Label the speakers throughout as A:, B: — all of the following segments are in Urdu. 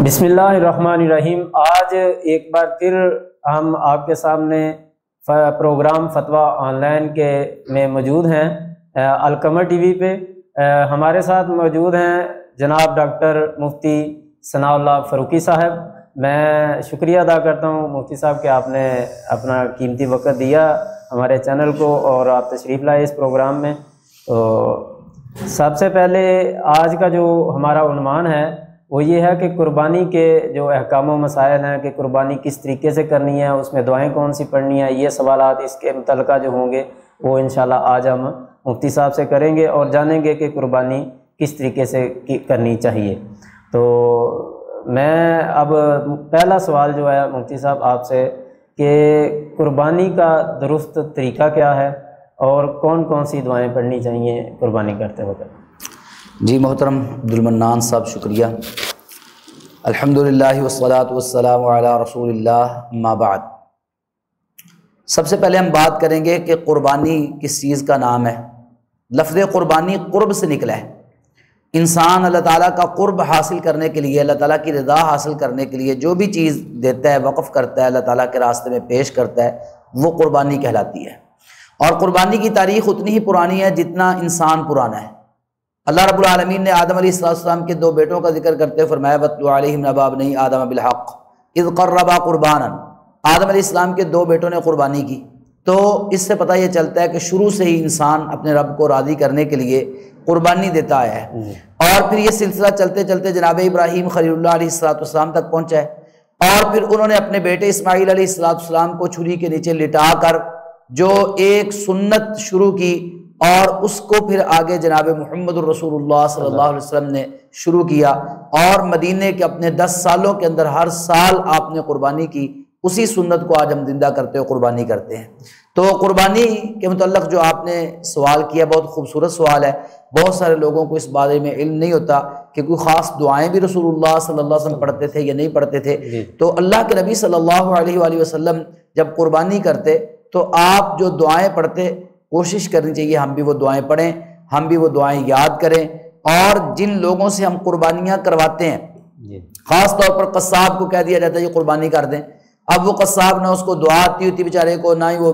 A: بسم اللہ الرحمن الرحیم۔ آج ایک بار پھر ہم آپ کے سامنے پروگرام فتویٰ آن لائن کے میں موجود ہیں القمر ٹی وی پہ۔ ہمارے ساتھ موجود ہیں جناب ڈاکٹر مفتی ثناء اللہ فاروقی صاحب۔ میں شکریہ ادا کرتا ہوں مفتی صاحب کہ آپ نے اپنا قیمتی وقت دیا ہمارے چینل کو اور آپ تشریف لائے اس پروگرام میں۔ تو سب سے پہلے آج کا جو ہمارا عنوان ہے وہ یہ ہے کہ قربانی کے جو احکام و مسائل ہیں کہ قربانی کس طریقے سے کرنی ہے، اس میں دعائیں کون سی پڑھنی ہیں، یہ سوالات اس کے متعلقہ جو ہوں گے وہ انشاءاللہ آج ہم مفتی صاحب سے کریں گے اور جانیں گے کہ قربانی کس طریقے سے کرنی چاہیے۔ تو میں اب پہلا سوال جو ہے مفتی صاحب آپ سے کہ قربانی کا درست طریقہ کیا ہے اور کون کون سی دعائیں پڑھنی چاہیے قربانی کرتے وقت؟
B: جی محترم عبدالمنان صاحب شکریہ۔ الحمدللہ والصلاة والسلام علی رسول اللہ، اما بعد۔ سب سے پہلے ہم بات کریں گے کہ قربانی کس چیز کا نام ہے۔ لفظ قربانی قرب سے نکلا ہے۔ انسان اللہ تعالیٰ کا قرب حاصل کرنے کے لیے، اللہ تعالیٰ کی رضا حاصل کرنے کے لیے جو بھی چیز دیتا ہے، وقف کرتا ہے، اللہ تعالیٰ کے راستے میں پیش کرتا ہے، وہ قربانی کہلاتی ہے۔ اور قربانی کی تاریخ اتنی ہی پرانی ہے جتنا انسان پرانا ہے۔ اللہ رب العالمین نے آدم علیہ السلام کے دو بیٹوں کا ذکر کرتے ہوئے فرمایا وَاتْلُ عَلَيْهِمْ نَبَأَ ابْنَيْ آدَمَ بِالْحَقِّ اِذْ قَرَّبَا قُرْبَانًا۔ آدم علیہ السلام کے دو بیٹوں نے قربانی کی، تو اس سے پتہ یہ چلتا ہے کہ شروع سے ہی انسان اپنے رب کو راضی کرنے کے لیے قربانی دیتا آیا ہے۔ اور پھر یہ سلسلہ چلتے چلتے جناب ابراہیم خلیل اللہ علیہ السلام تک پہنچا ہے، اور پھر انہوں نے اپنے بیٹے اسماعیل علیہ السلام کو چھری کے نیچے لٹا کر جو ایک سنت شروع کی، اور اس کو پھر آگے جناب محمد الرسول اللہ صلی اللہ علیہ وسلم نے شروع کیا، اور مدینے کے اپنے 10 سالوں کے اندر ہر سال آپ نے قربانی کی۔ اسی سنت کو آج ہم زندہ کرتے ہوئے قربانی کرتے ہیں۔ تو قربانی کے متعلق جو آپ نے سوال کیا بہت خوبصورت سوال ہے۔ بہت سارے لوگوں کو اس بارے میں علم نہیں ہوتا کہ کوئی خاص دعائیں بھی رسول اللہ صلی اللہ علیہ وسلم پڑھتے تھے یا نہیں پڑھتے تھے۔ تو اللہ کے نبی صلی اللہ علیہ وآلہ وسلم جب قربانی کرتے تو آپ جو دعائیں پڑھتے کوشش کرنی چاہیے ہم بھی وہ دعائیں پڑھیں، ہم بھی وہ دعائیں یاد کریں۔ اور جن لوگوں سے ہم قربانیاں کرواتے ہیں، خاص طور پر قصاب کو کہہ دیا جاتا ہے یہ قربانی کر دیں، اب وہ قصاب نہ اس کو دعا آتی ہوتی بیچارے کو، نہ ہی وہ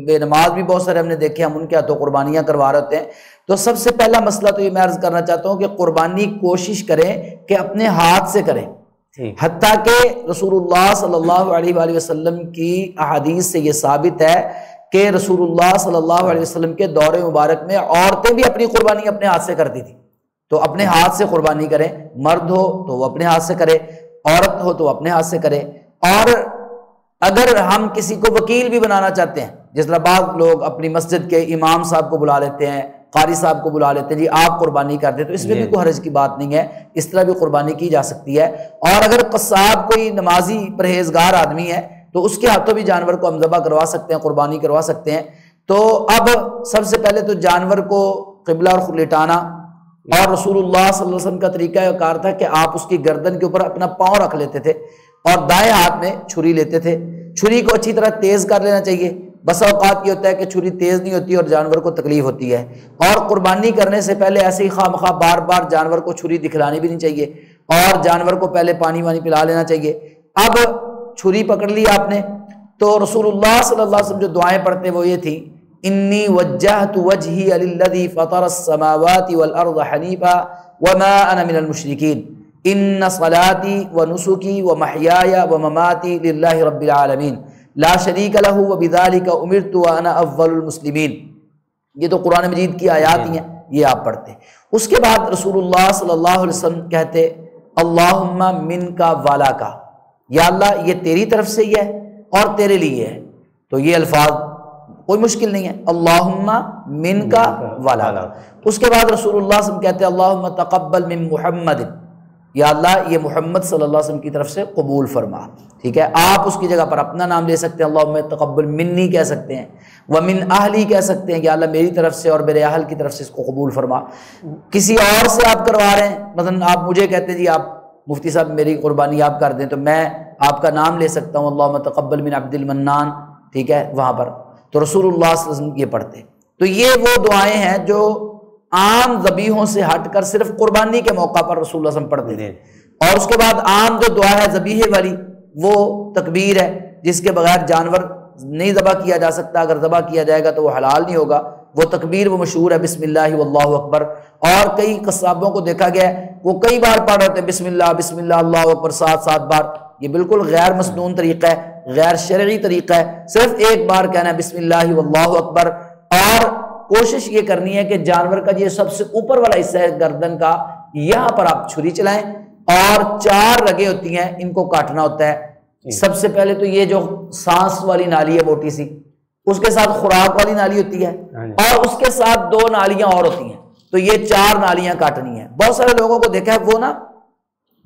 B: بے نماز بھی بہت سارے ہم نے دیکھے، ہم ان کے ہاتھوں قربانیاں کروا رہے ہوتے ہیں۔ تو سب سے پہلا مسئلہ تو یہ میں عرض کرنا چاہتا ہوں کہ قربانی کوشش کریں کہ اپنے ہاتھ سے کریں، حتیٰ کہ رسول اللہ صلی اللہ علیہ وآلہ وسلم کی احادیث سے یہ ثابت ہے کہ رسول اللہ صلی اللہ علیہ وسلم کے دور مبارک میں عورتیں بھی اپنی قربانی اپنے ہاتھ سے کرتی تھی۔ تو اپنے ہاتھ سے قربانی کریں، مرد ہو تو وہ اپنے ہاتھ سے کرے، عورت ہو تو وہ اپنے ہاتھ سے کرے۔ اور اگر ہم کسی کو وکیل بھی بنانا چاہتے ہیں، جس طرح بعض لوگ اپنی مسجد کے امام صاحب کو بلا لیتے ہیں، قاری صاحب کو بلا لیتے ہیں، جی آپ قربانی کر دیں، تو اس میں بھی کوئی حرج کی بات نہیں ہے، اس طرح بھی قربانی کی جا سکتی ہے۔ اور اگر قصاب کوئی نمازی پرہیزگار آدمی ہے تو اس کے ہاتھوں بھی جانور کو ہم ذبح کروا سکتے ہیں، قربانی کروا سکتے ہیں۔ تو اب سب سے پہلے تو جانور کو قبلہ اور لٹانا، اور رسول اللہ صلی اللہ علیہ وسلم کا طریقہ یہ کار تھا کہ آپ اس کی گردن کے اوپر اپنا پاؤں رکھ لیتے تھے اور دائیں ہاتھ میں چھری لیتے تھے۔ چھری کو اچھی طرح تیز کر لینا چاہیے، بسا اوقات یہ ہوتا ہے کہ چھری تیز نہیں ہوتی اور جانور کو تکلیف ہوتی ہے۔ اور قربانی کرنے سے پہلے ایسے ہی خواہ مخواہ بار بار جانور کو چھری دکھلانی بھی نہیں چاہیے، اور جانور کو پہلے پانی وانی پلا لینا چاہیے۔ اب چھری پکڑ لی آپ نے، تو رسول اللہ صلی اللہ علیہ وسلم جو دعائیں پڑھتے وہ یہ تھی انی وجہت وجہی للذی فطر السماوات والارض حنیفا وما انا من المشرکین ان صلاتی ونسکی ومحیای ومماتی للہ رب العالمین لا شریک لہ وبذلک امرت وانا اول المسلمین۔ یہ تو قرآن مجید کی آیات ہی ہیں، یہ آپ پڑھتے۔ اس کے بعد رسول اللہ صلی اللہ علیہ وسلم کہتے اللہم منک ولاک، یا اللہ یہ تیری طرف سے ہی ہے اور تیرے لیے ہے۔ تو یہ الفاظ کوئی مشکل نہیں ہے، اللہم منک ولاک۔ اس کے بعد رسول اللہ صلی اللہ علیہ وسلم کہتے ہیں اللہم تقبل من محمد، یا اللہ یہ محمد صلی اللہ علیہ وسلم کی طرف سے قبول فرما۔ ٹھیک ہے، آپ اس کی جگہ پر اپنا نام لے سکتے ہیں، اللہم تقبل منی کہہ سکتے ہیں، ومن اہلی کہہ سکتے ہیں کہ اللہ میری طرف سے اور میرے اہل کی طرف سے اس کو قبول فرما۔ کسی اور سے آپ کروا رہے ہیں، مثلا آپ مجھے کہتے ہیں جی آپ مفتی صاحب میری قربانی آپ کر دیں، تو میں آپ کا نام لے سکتا ہوں اللہم تقبل من عبد المنان، ٹھیک ہے، وہاں پر تو رسول اللہ صلی اللہ علیہ وسلم یہ پڑھتے۔ تو یہ وہ دعائیں ہیں جو عام ذبیحوں سے ہٹ کر صرف قربانی کے موقع پر رسول اللہ صلی اللہ علیہ وسلم پڑھتے تھے۔ اور اس کے بعد عام جو دعا ہے ذبیحے والی وہ تکبیر ہے، جس کے بغیر جانور نہیں ذبح کیا جا سکتا، اگر ذبح کیا جائے گا تو وہ حلال نہیں ہوگا، وہ تکبیر وہ مشہور ہے بسم اللہ واللہ اکبر۔ اور کئی قصابوں کو دیکھا گیا ہے وہ کئی بار پڑھ رہے تھے بسم اللہ اللہ اکبر 7 بار، یہ بالکل غیر مسنون طریقہ ہے، غیر شرعی طریقہ ہے، صرف ایک بار کہنا ہے بسم اللہ واللہ اکبر۔ اور کوشش یہ کرنی ہے کہ جانور کا یہ سب سے اوپر والا حصہ ہے گردن کا، یہاں پر آپ چھری چلائیں اور 4 رگیں ہوتی ہیں، ان کو کاٹنا ہوتا ہے۔ سب سے پہلے تو یہ جو سانس والی نالی ہے موٹی سی، اس کے ساتھ خوراک والی نالی ہوتی ہے، اور اس کے ساتھ 2 نالیاں اور ہوتی ہیں، تو یہ 4 نالیاں کاٹنی ہیں۔ بہت سارے لوگوں کو دیکھا ہے وہ نا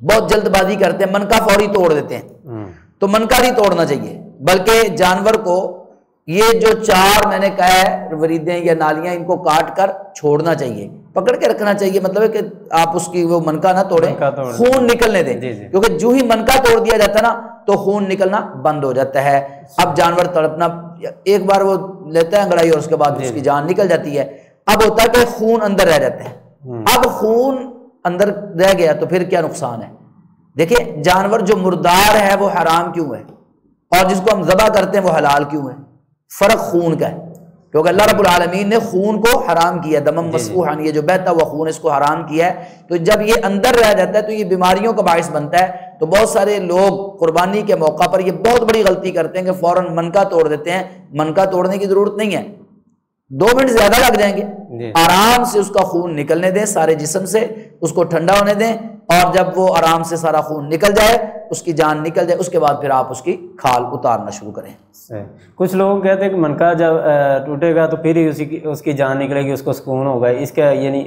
B: بہت جلد بازی کرتے ہیں، منکا فوری توڑ دیتے ہیں، تو منکا نہیں توڑنا چاہیے، بلکہ جانور کو یہ جو 4 میں نے کہا ہے وریدیں یا نالیاں، ان کو کاٹ کر چھوڑنا چاہیے، پکڑ کے رکھنا چاہیے، مطلب ہے کہ آپ اس کی وہ منکا نہ توڑیں، خون نکلنے دیں، کیونکہ جو ہی منکا توڑ دیا جاتا ہے نا تو خون نکلنا بند ہو جاتا ہے۔ اب جانور تڑپنا، ایک بار وہ لیتا ہے انگڑائی اور اس کے بعد اس کی جان نکل جاتی ہے، اب ہوتا ہے کہ خون اندر رہ جاتا ہے، اب خون اندر رہ گیا تو پھر کیا نقصان ہے؟ دیکھیں جانور جو مردار ہے وہ حرام کیوں ہے، اور جس کو ہم ذبح کرتے ہیں وہ حلال کیوں ہے؟ فرق خون کا ہے، کیونکہ اللہ رب العالمین نے خون کو حرام کیا، دمم مسفوحا، یہ جو بہتا ہوا خون اس کو حرام کیا ہے، تو جب یہ اندر رہ جاتا ہے تو یہ بیماریوں کا باعث بنتا ہے۔ تو بہت سارے لوگ قربانی کے موقع پر یہ بہت بڑی غلطی کرتے ہیں کہ فوراً منکا توڑ دیتے ہیں، منکا توڑنے کی ضرورت نہیں ہے، 2 منٹ زیادہ لگ جائیں گے، آرام سے اس کا خون نکلنے دیں سارے جسم سے، اس کو ٹھنڈا ہونے دیں، اور جب وہ آرام سے سارا خون نکل جائے، اس کی جان نکل جائے، اس کے بعد پھر آپ اس کی کھال اتارنا شروع کریں۔
A: کچھ لوگ کہتے ہیں کہ منکا جب ٹوٹے گا تو پھر ہی اس کی جان نکلے گی، اس کو سکون ہوگا، اس کا یعنی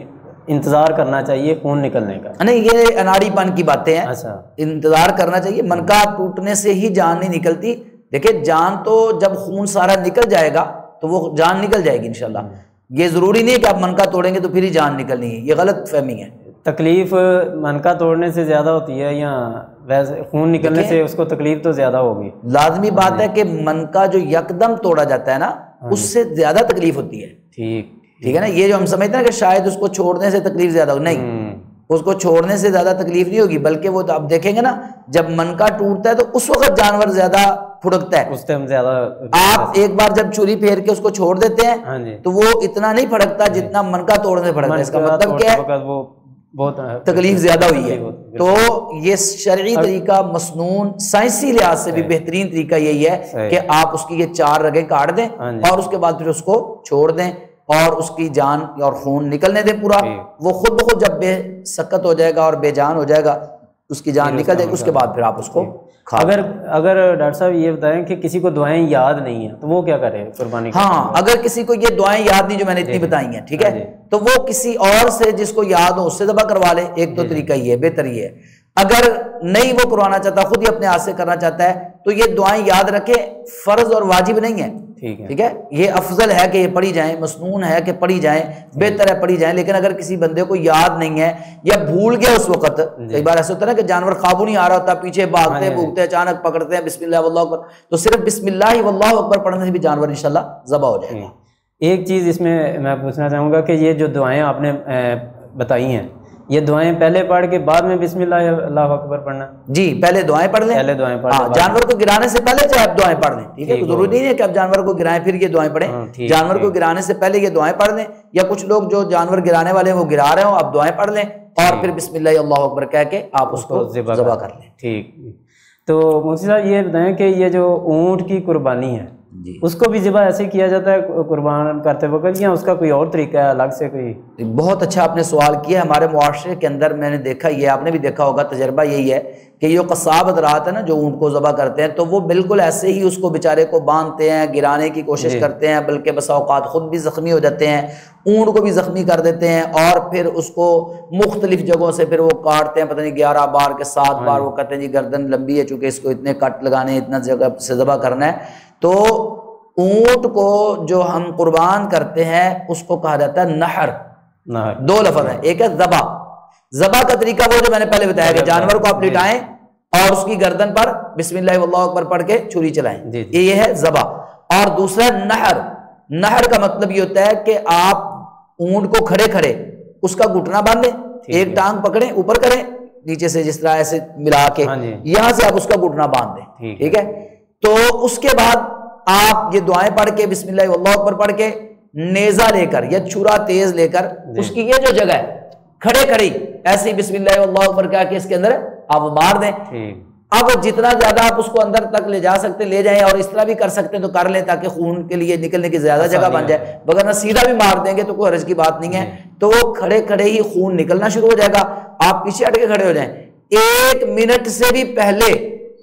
A: انتظار کرنا چاہیے خون نکلنے کا؟
B: نہیں، یہ اناڑی پن کی باتیں ہیں،
A: اچھا،
B: انتظار کرنا چاہیے، منکا ٹوٹنے سے ہی جان نہیں نکلتی۔ دیکھیں جان تو جب خون سارا نکل جائے گا تو وہ جان نکل جائے گی انشاءاللہ، یہ ضروری نہیں ہے کہ آپ منکا توڑیں گے تو پھر ہی جان نکلنی ہے، یہ غلط فہمی ہے۔
A: تکلیف منکا توڑنے سے زیادہ ہوتی ہے یا ویسے خون نکلنے سے اس کو تکلیف تو زیادہ ہوگی؟
B: لازمی بات ہے کہ منکا جو یکدم توڑا جاتا ہے نا اس سے زیادہ تکلیف ہوتی ہے، ٹھیک ہے نا؟ یہ جو ہم سمجھتے ہیں کہ شاید اس کو چھوڑنے سے تکلیف زیادہ ہو، نہیں، اس کو چھوڑنے سے زیادہ تکلیف نہیں ہوگی، بلکہ وہ آپ دیکھیں گے نا جب منکا ٹوٹتا ہے تو اس وقت جانور زیادہ پھڑکتا ہے،
A: اس ٹائم زیادہ۔
B: آپ ایک بار جب چھری پھیر کے اس کو چھوڑ دیتے ہیں تو وہ اتنا نہیں پھڑکتا جتنا منکا توڑنے پھڑکتا ہے، اس کا مطلب کیا ہے؟
A: بہت
B: تکلیف زیادہ ہوئی ہے۔ تو یہ شرعی طریقہ مسنون سائنسی لحاظ سے بھی بہترین طریقہ یہی ہے کہ آپ اس کی یہ 4 رگیں کاٹ دیں اور اس کے بعد پھر اس کو چھوڑ دیں اور اس کی جان اور خون نکلنے دیں پورا، وہ خود بخود جب بے سکت ہو جائے گا اور بے جان ہو جائے گا، اس کی جان نکل جائے گی، اس کے بعد پھر آپ اس کو کھا لیں۔
A: اگر ڈاکٹر صاحب یہ بتائیں کہ کسی کو دعائیں یاد نہیں ہیں تو وہ کیا کرے قربانی؟
B: ہاں، اگر کسی کو یہ دعائیں یاد نہیں جو میں نے اتنی بتائی ہیں، ٹھیک ہے، تو وہ کسی اور سے جس کو یاد ہو اس سے ذبح کروا لے، ایک تو طریقہ یہ ہے، بہتر یہ ہے۔ اگر نہیں وہ کروانا چاہتا، خود ہی اپنے ہاتھ سے کرنا چاہتا ہے تو یہ دعائیں یاد رکھے، فرض اور واجب نہیں ہے، ٹھیک ہے، یہ افضل ہے کہ یہ پڑھی جائیں، مسنون ہے کہ پڑھی جائیں، بہتر ہے پڑھی جائیں، لیکن اگر کسی بندے کو یاد نہیں ہے یا بھول گیا اس وقت، کئی بار ایسا ہوتا ہے نا کہ جانور قابو نہیں آ رہا ہوتا، پیچھے بھاگتے بھوکتے اچانک پکڑتے ہیں بسم اللہ واللہ اکبر، تو صرف بسم اللہ واللہ اکبر پڑھنے سے بھی جانور انشاءاللہ ذبح ہو جائے گا۔
A: ایک چیز اس میں پوچھنا چاہوں گا کہ یہ جو دعائیں آپ نے بتائی ہیں، یہ دعائیں پہلے پڑھ کے بعد میں بسم اللہ اللہ اکبر پڑھنا؟
B: جی، پہلے دعائیں پڑھ لیں،
A: پہلے دعائیں پڑھ لیں،
B: جانور کو گرانے سے پہلے چاہے آپ دعائیں پڑھ لیں، ٹھیک ہے، ضروری نہیں ہے کہ آپ جانور کو گرائیں پھر یہ دعائیں پڑھیں، جانور کو گرانے سے پہلے یہ دعائیں پڑھ لیں، یا کچھ لوگ جو جانور گرانے والے ہیں وہ گرا رہے ہوں، آپ دعائیں پڑھ لیں اور پھر بسم اللہ اللہ اکبر کہہ کے آپ اس کو ذبح کر لیں۔
A: ٹھیک، تو مفتی صاحب یہ بتائیں کہ یہ جو اونٹ کی قربانی ہے اس کو بھی ذبح ایسے کیا جاتا ہے قربان کرتے وقت، یا اس کا کوئی اور طریقہ ہے الگ سے کوئی؟
B: بہت اچھا آپ نے سوال کیا۔ ہمارے معاشرے کے اندر میں نے دیکھا، یہ آپ نے بھی دیکھا ہوگا، تجربہ یہی ہے کہ یہ قصاب حضرات ہے نا جو اونٹ کو ذبح کرتے ہیں، تو وہ بالکل ایسے ہی اس کو بیچارے کو باندھتے ہیں، گرانے کی کوشش کرتے ہیں، بلکہ بسا اوقات خود بھی زخمی ہو جاتے ہیں، اونٹ کو بھی زخمی کر دیتے ہیں، اور پھر اس کو مختلف جگہوں سے پھر وہ کاٹتے ہیں، پتہ نہیں 11 بار کے 7 بار، وہ کہتے ہیں جی گردن لمبی ہے چونکہ اس کو اتنے کٹ لگانے، اتنا جگہ سے ذبح کرنا ہے۔ تو اونٹ کو جو ہم قربان کرتے ہیں اس کو کہا جاتا ہے نحر، 2 لفظ ہیں، ایک ہے ذبح، ذبح کا طریقہ وہ جو میں نے پہلے بتایا کہ جانور کو آپ لٹائیں اور اس کی گردن پر بسم اللہ واللہ اکبر پڑھ کے چھری چلائیں، یہ ہے ذبح۔ اور دوسرا نحر، نحر کا مطلب یہ ہوتا ہے کہ آپ اونٹ کو کھڑے کھڑے اس کا گھٹنا باندھیں، ایک ٹانگ پکڑیں اوپر کریں، نیچے سے جس طرح ایسے ملا کے یہاں سے آپ اس کا گھٹنا باندھ دیں، ٹھیک ہے. تو اس کے بعد آپ یہ دعائیں پڑھ کے بسم اللہ واللہ اکبر پڑھ کے نیزہ لے کر یا چھرا تیز لے کر اس کی یہ جو جگہ ہے کھڑے کھڑی ایسے بسم اللہ واللہ اکبر کہہ کے اس کے اندر آپ مار دیں. اب جتنا زیادہ آپ اس کو اندر تک لے جا سکتے لے جائیں، اور اس طرح بھی کر سکتے ہیں تو کر لیں تاکہ خون کے لیے نکلنے کی زیادہ جگہ بن جائے، وگرنہ سیدھا بھی مار دیں گے تو کوئی حرج کی بات نہیں ہے. تو وہ کھڑے کھڑے ہی خون نکلنا شروع ہو جائے گا، آپ پیچھے ہٹ کے کھڑے ہو جائیں. 1 منٹ سے بھی پہلے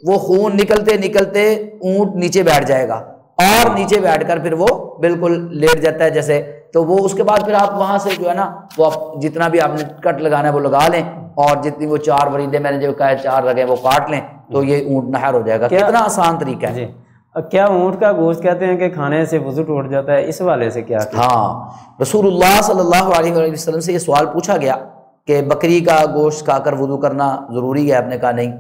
B: وہ خون نکلتے نکلتے اونٹ نیچے بیٹھ جائے گا، اور نیچے بیٹھ کر پھر وہ بالکل لیٹ جاتا ہے جیسے. تو وہ اس کے بعد پھر آپ وہاں سے جو ہے نا وہ جتنا بھی آپ نے کٹ لگانا ہے وہ لگا لیں، اور جتنی وہ 4 وریدے میں نے جو کہا ہے 4 لگے وہ کاٹ لیں، تو یہ اونٹ نہر ہو جائے گا. کتنا آسان طریقہ ہے.
A: کیا اونٹ کا گوشت کہتے ہیں کہ کھانے سے وضو ٹوٹ جاتا ہے، اس حوالے سے کیا؟
B: ہاں، رسول اللہ صلی اللہ علیہ وآلہ وسلم سے یہ سوال پوچھا گیا کہ بکری کا گوشت کھا کر وضو کرنا ضروری ہے؟ آپ نے کہا نہیں،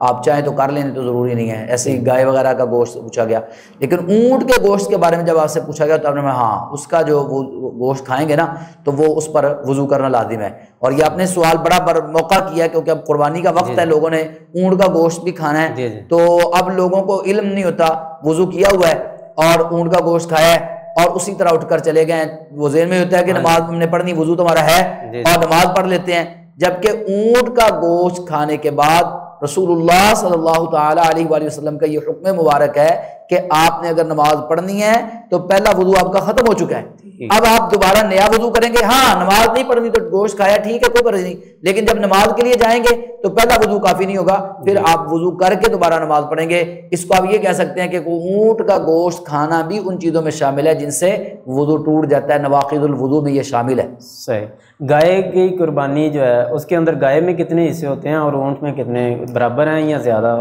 B: آپ چاہیں تو کر لیں تو ضروری نہیں ہے. ایسے ہی گائے وغیرہ کا گوشت پوچھا گیا. لیکن اونٹ کے گوشت کے بارے میں جب آپ سے پوچھا گیا تو آپ نے ہاں اس کا جو وہ گوشت کھائیں گے نا تو وہ اس پر وضو کرنا لازم ہے. اور یہ آپ نے سوال بڑا موقع کیا کیونکہ اب قربانی کا وقت ہے، لوگوں نے اونٹ کا گوشت بھی کھانا ہے. تو اب لوگوں کو علم نہیں ہوتا، وضو کیا ہوا ہے اور اونٹ کا گوشت کھایا ہے اور اسی طرح اٹھ کر چلے گئے. وہ ذہن میں ہوتا ہے کہ نماز ہم نے پڑھنی، وضو تمہارا ہے اور نماز پڑھ لیتے ہیں. جبکہ اونٹ کا گوشت کھانے کے بعد رسول اللہ صلی اللہ تعالی علیہ وآلہ وسلم کا یہ حکم مبارک ہے کہ آپ نے اگر نماز پڑھنی ہے تو پہلا وضو آپ کا ختم ہو چکا ہے، اب آپ دوبارہ نیا وضو کریں گے. ہاں نماز نہیں پڑھنی تو گوشت کھایا ٹھیک ہے، کوئی غرض نہیں، لیکن جب نماز کے لیے جائیں گے تو پہلا وضو کافی نہیں ہوگا، پھر آپ وضو کر کے دوبارہ نماز پڑھیں گے. اس کو آپ یہ کہہ سکتے ہیں کہ اونٹ کا گوشت کھانا بھی ان چیزوں میں شامل ہے جن سے وضو ٹوٹ جاتا ہے، نواقض الوضو میں یہ شامل ہے.
A: صحیح. گائے کی قربانی جو ہے اس کے اندر گائے میں کتنے حصے ہوتے ہیں اور اونٹ میں کتنے، برابر ہیں یا زیادہ؟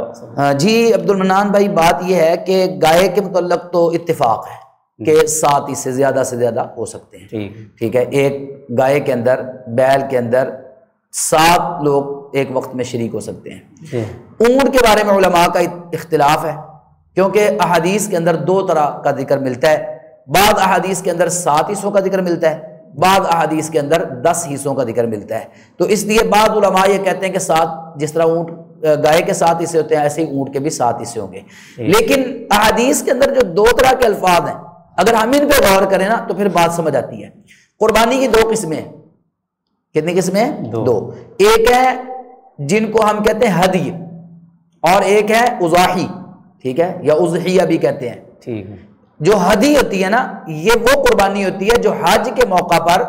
B: جی عبد المنان بھائی، بات یہ ہے کہ گائے کے متعلق تو اتفاق ہے کہ 7 حصے زیادہ سے زیادہ ہو سکتے ہیں. ٹھیک ہے، ایک گائے کے اندر، بیل کے اندر 7 لوگ ایک وقت میں شریک ہو سکتے ہیں. اونٹ کے بارے میں علماء کا اختلاف ہے کیونکہ احادیث کے اندر 2 طرح کا ذکر ملتا ہے. بعض احادیث کے اندر 7 حصوں کا ذکر ملتا ہے، بعض احادیث کے اندر 10 حصوں کا ذکر ملتا ہے. تو اس لیے بعض علماء یہ کہتے ہیں کہ 7، جس طرح اونٹ گائے کے 7 حصے ہوتے ہیں ایسے ہی اونٹ کے بھی 7 حصے ہوں گے. لیکن احادیث کے اندر جو 2 طرح کے الفاظ ہیں اگر ہم ان پہ غور کریں نا تو پھر بات سمجھ آتی ہے. قربانی کی 2 قسمیں ہیں. کتنی قسمیں ہیں؟ 2. ایک ہے جن کو ہم کہتے ہیں ہدی، اور ایک ہے اضاحی، ٹھیک ہے، یا اضحیہ بھی کہتے ہیں.
A: ٹھیک ہے.
B: جو ہدی ہوتی ہے نا یہ وہ قربانی ہوتی ہے جو حج کے موقع پر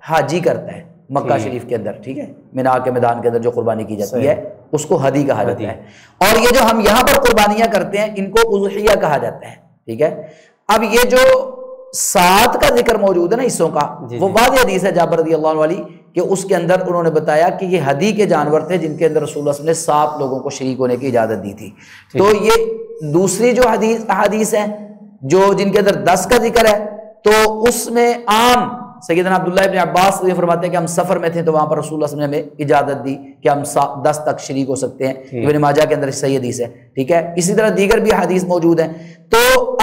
B: حاجی کرتا ہے مکہ شریف کے اندر، ٹھیک ہے، مینا کے میدان کے اندر جو قربانی کی جاتی ہے اس کو ہدی کہا جاتا ہے. اور یہ جو ہم یہاں پر قربانیاں کرتے ہیں ان کو اضحیہ کہا جاتا ہے. ٹھیک ہے. اب یہ جو 7 کا ذکر موجود ہے نا حصوں کا، وہ واضح حدیث ہے جابر رضی اللہ عنہ والی کہ اس کے اندر انہوں نے بتایا کہ یہ ہدی کے جانور تھے جن کے اندر رسول اللہ صلی اللہ علیہ وسلم نے 7 لوگوں کو شریک ہونے کی اجازت دی تھی. تو یہ دوسری جو حدیث ہیں جو جن کے اندر 10 کا ذکر ہے تو اس میں عام سیدنا عبداللہ ابن عباس یہ فرماتے ہیں کہ ہم سفر میں تھے تو وہاں پر رسول اللہ صلی اللہ علیہ وسلم نے ہمیں اجازت دی کہ ہم 10 تک شریک ہو سکتے ہیں. ابن ماجہ کے اندر صحیح حدیث ہے. ٹھیک ہے. اسی طرح دیگر بھی حدیث موجود ہیں. تو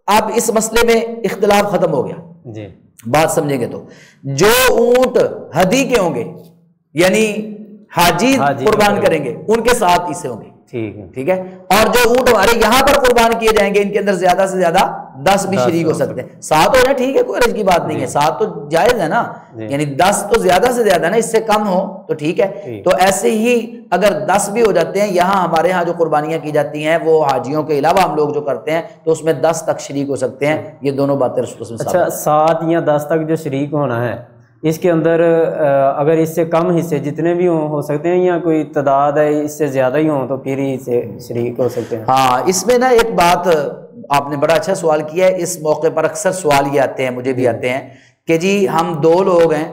B: اب اس مسئلے میں اختلاف ختم ہو گیا.
A: جی
B: بات سمجھیں گے تو جو اونٹ ہدی کے ہوں گے یعنی حاجی قربان کریں گے ان کے 7 حصے ہوں گے. ٹھیک ہے. اور جو اونٹ ہمارے یہاں پر قربان کیے جائیں گے ان کے اندر زیادہ سے زیادہ 10 بھی شریک ہو سکتے ہیں. 7 ہو جائے ٹھیک ہے، کوئی حرج کی بات نہیں ہے، 7 تو جائز ہے نا، یعنی 10 تو زیادہ سے زیادہ نا، اس سے کم ہو تو ٹھیک ہے. تو ایسے ہی اگر 10 بھی ہو جاتے ہیں، یہاں ہمارے ہاں جو قربانیاں کی جاتی ہیں وہ حاجیوں کے علاوہ ہم لوگ جو کرتے ہیں تو اس میں 10 تک شریک ہو سکتے ہیں. یہ دونوں باتیں رسول اللہ.
A: اچھا، 7 یا 10 تک جو شریک ہونا ہے اس کے اندر اگر اس سے کم حصے جتنے بھی ہو سکتے ہیں یا کوئی تعداد ہے اس سے زیادہ ہی ہوں تو پھر ہی سے شریک ہو سکتے ہیں؟
B: ہاں، اس میں نا ایک بات آپ نے بڑا اچھا سوال کیا ہے. اس موقع پر اکثر سوال یہ آتے ہیں، مجھے بھی آتے ہیں کہ جی ہم 2 لوگ ہیں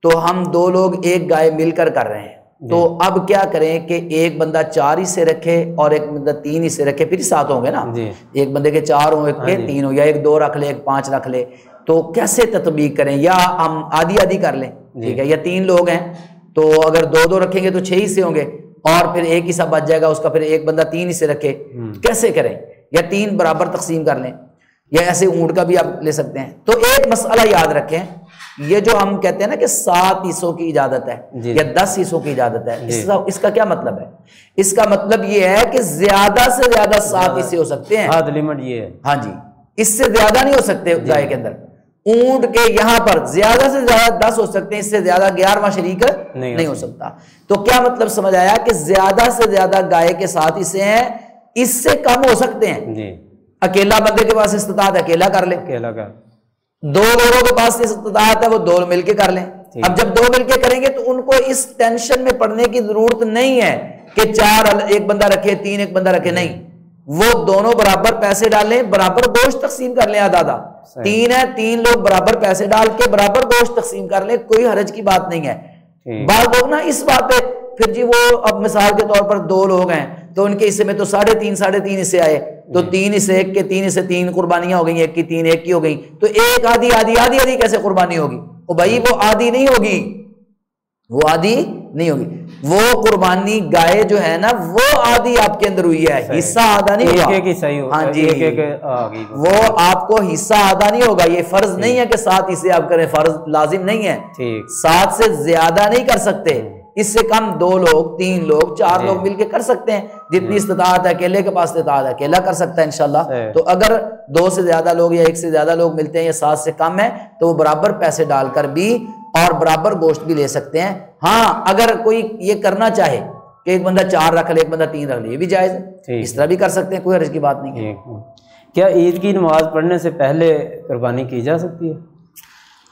B: تو ہم 2 لوگ ایک گائے مل کر رہے ہیں تو اب کیا کریں کہ ایک بندہ 4 حصے رکھے اور ایک بندہ 3 حصے رکھے، پھر 7 ہوں گے نا. ایک بندے کے 4 ہوں، ایک کے 3 ہوں، یا ایک 2 رکھ لے ایک 5 رکھ لے. تو کیسے تطبیق کریں؟ یا ہم آدھی کر لیں، ٹھیک ہے، یا 3 لوگ ہیں تو اگر 2 رکھیں گے تو 6 حصے ہوں گے اور پھر ایک حصہ بچ جائے گا اس کا، پھر ایک بندہ 3 حصے رکھے. کیسے کریں؟ یا 3 برابر تقسیم کر لیں، یا ایسے اونٹ کا بھی آپ لے سکتے ہیں. تو ایک مسئلہ یاد رکھیں یہ جو ہم کہتے ہیں نا کہ 7 حصوں کی اجازت ہے یا 10 حصوں کی اجازت ہے، اس کا کیا مطلب ہے؟ اس کا مطلب یہ ہے کہ زیادہ سے زیادہ 7 حصے ہو سکتے ہیں،
A: حد لمٹ یہ ہے،
B: ہاں جی، اس سے زیادہ نہیں ہو سکتے گائے کے اندر۔ اونٹ کے یہاں پر زیادہ سے زیادہ 10 ہو سکتے ہیں، اس سے زیادہ 11واں شریک نہیں ہو سکتا۔ تو کیا مطلب سمجھ آیا کہ زیادہ سے زیادہ گائے کے 7 حصے ہیں، اس سے کم ہو سکتے ہیں
A: جی۔
B: اکیلا بندے کے پاس استطاعت ہے اکیلا کر لے،
A: اکیلا کا
B: 2 لوگوں کے پاس استطاعت ہے وہ 2 مل کے کر لیں۔ اب جب 2 مل کے کریں گے تو ان کو اس ٹینشن میں پڑنے کی ضرورت نہیں ہے کہ 4 ایک بندہ رکھے 3 ایک بندہ رکھے، نہیں، وہ دونوں برابر پیسے ڈالیں، برابر گوشت تقسیم کر لیں، آدھا 3 ہے 3 لوگ برابر پیسے ڈال کے برابر گوشت تقسیم کر لیں، کوئی حرج کی بات نہیں ہے۔ بعض لوگ نا اس بات پہ پھر جی وہ اب مثال کے طور پر 2 لوگ ہیں تو ان کے حصے میں تو 3.5 حصے آئے، تو 3 حصے ایک کے 3 حصے 3 قربانیاں ہو گئیں، ایک کی 3 ایک کی ہو گئیں، تو ایک آدھی کیسے قربانی ہوگی؟ او بھائی وہ آدھی نہیں ہوگی، وہ آدھی نہیں ہوگی، وہ قربانی گائے جو ہے نا وہ آدھی آپ کے اندر ہوئی ہے، حصہ آدھا نہیں ہوگا۔ ہاں جی، وہ آپ کو حصہ آدھا نہیں ہوگا، یہ فرض نہیں ہے کہ 7 حصے آپ کریں، فرض لازم نہیں ہے، 7 سے زیادہ نہیں کر سکتے، اس سے کم 2 لوگ 3 لوگ 4 لوگ مل کے کر سکتے ہیں، جتنی استطاعت ہے اکیلے کے پاس استطاعت ہے اکیلا کر سکتا ہے انشاءاللہ۔ تو اگر 2 سے زیادہ لوگ یا 1 سے زیادہ لوگ ملتے ہیں یا 7 سے کم ہے تو وہ برابر پیسے ڈال کر بھی اور برابر گوشت بھی لے سکتے ہیں۔ ہاں اگر کوئی یہ کرنا چاہے کہ ایک بندہ 4 رکھ لے ایک بندہ 3 رکھ لے، یہ بھی جائز ہے، اس طرح بھی کر سکتے ہیں، کوئی حرج کی بات نہیں ہے۔
A: کیا عید کی نماز پڑھنے سے پہلے قربانی کی جا سکتی ہے؟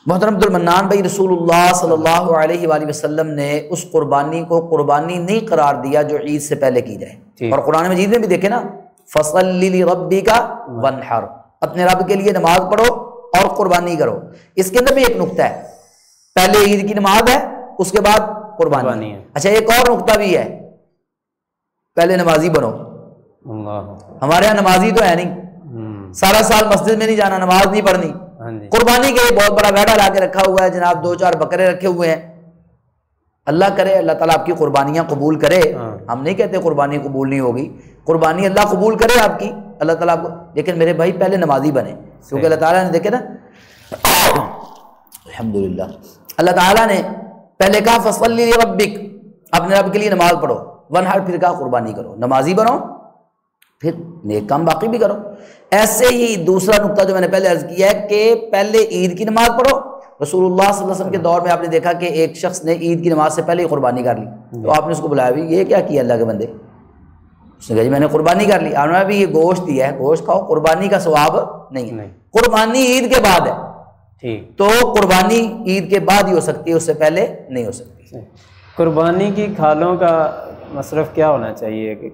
B: محترم عبد المنان بھائی، رسول اللہ صلی اللہ علیہ وآلہ وسلم نے اس قربانی کو قربانی نہیں قرار دیا جو عید سے پہلے کی جائے، اور قرآن مجید میں بھی دیکھیں نا، فَصَلِّ لِرَبِّكَ وَانْحَرْ، اپنے رب کے لیے نماز پڑھو اور قربانی کرو۔ اس کے اندر بھی ایک نقطہ ہے، پہلے عید کی نماز ہے اس کے بعد قربانی ہے۔ اچھا ایک اور نقطہ بھی ہے، پہلے نمازی بنو۔ ہمارے یہاں نمازی تو ہے نہیں، سارا سال مسجد میں نہیں جانا، نماز نہیں پڑھنی، قربانی کے لیے بہت بڑا وعدہ لا کے رکھا ہوا ہے جناب، 2-4 بکرے رکھے ہوئے ہیں۔ اللہ کرے اللہ تعالیٰ آپ کی قربانیاں قبول کرے، ہم نہیں کہتے قربانی قبول نہیں ہوگی، قربانی اللہ قبول کرے آپ کی، اللہ تعالیٰ آپ کو، لیکن میرے بھائی پہلے نمازی بنے، کیونکہ اللہ تعالیٰ نے دیکھے نا الحمدللہ اللہ تعالیٰ نے پہلے کہا فَصَلِّ لِرَبِّكَ، اپنے رب کے لیے نماز پڑھو، وَانْحَرْ، پھر کہا قربانی کرو، نمازی بنو پھر نیک کام باقی بھی کرو۔ ایسے ہی دوسرا نقطہ جو میں نے پہلے عرض کیا ہے کہ پہلے عید کی نماز پڑھو۔ رسول اللہ صلی اللہ علیہ وسلم کے دور میں آپ نے دیکھا کہ ایک شخص نے عید کی نماز سے پہلے ہی قربانی کر لی، تو آپ نے اس کو بلایا بھی، یہ کیا کیا اللہ کے بندے؟ اس نے کہا جی میں نے قربانی کر لی۔ آپ نے بھی یہ گوشت دیا ہے، گوشت کھاؤ، قربانی کا ثواب نہیں ہے، قربانی عید کے بعد ہے، تو قربانی عید کے بعد ہی ہو سکتی ہے، اس سے پہلے نہیں ہو سکتی۔
A: قربانی کی کھالوں کا مصرف کیا ہونا چاہیے، کہ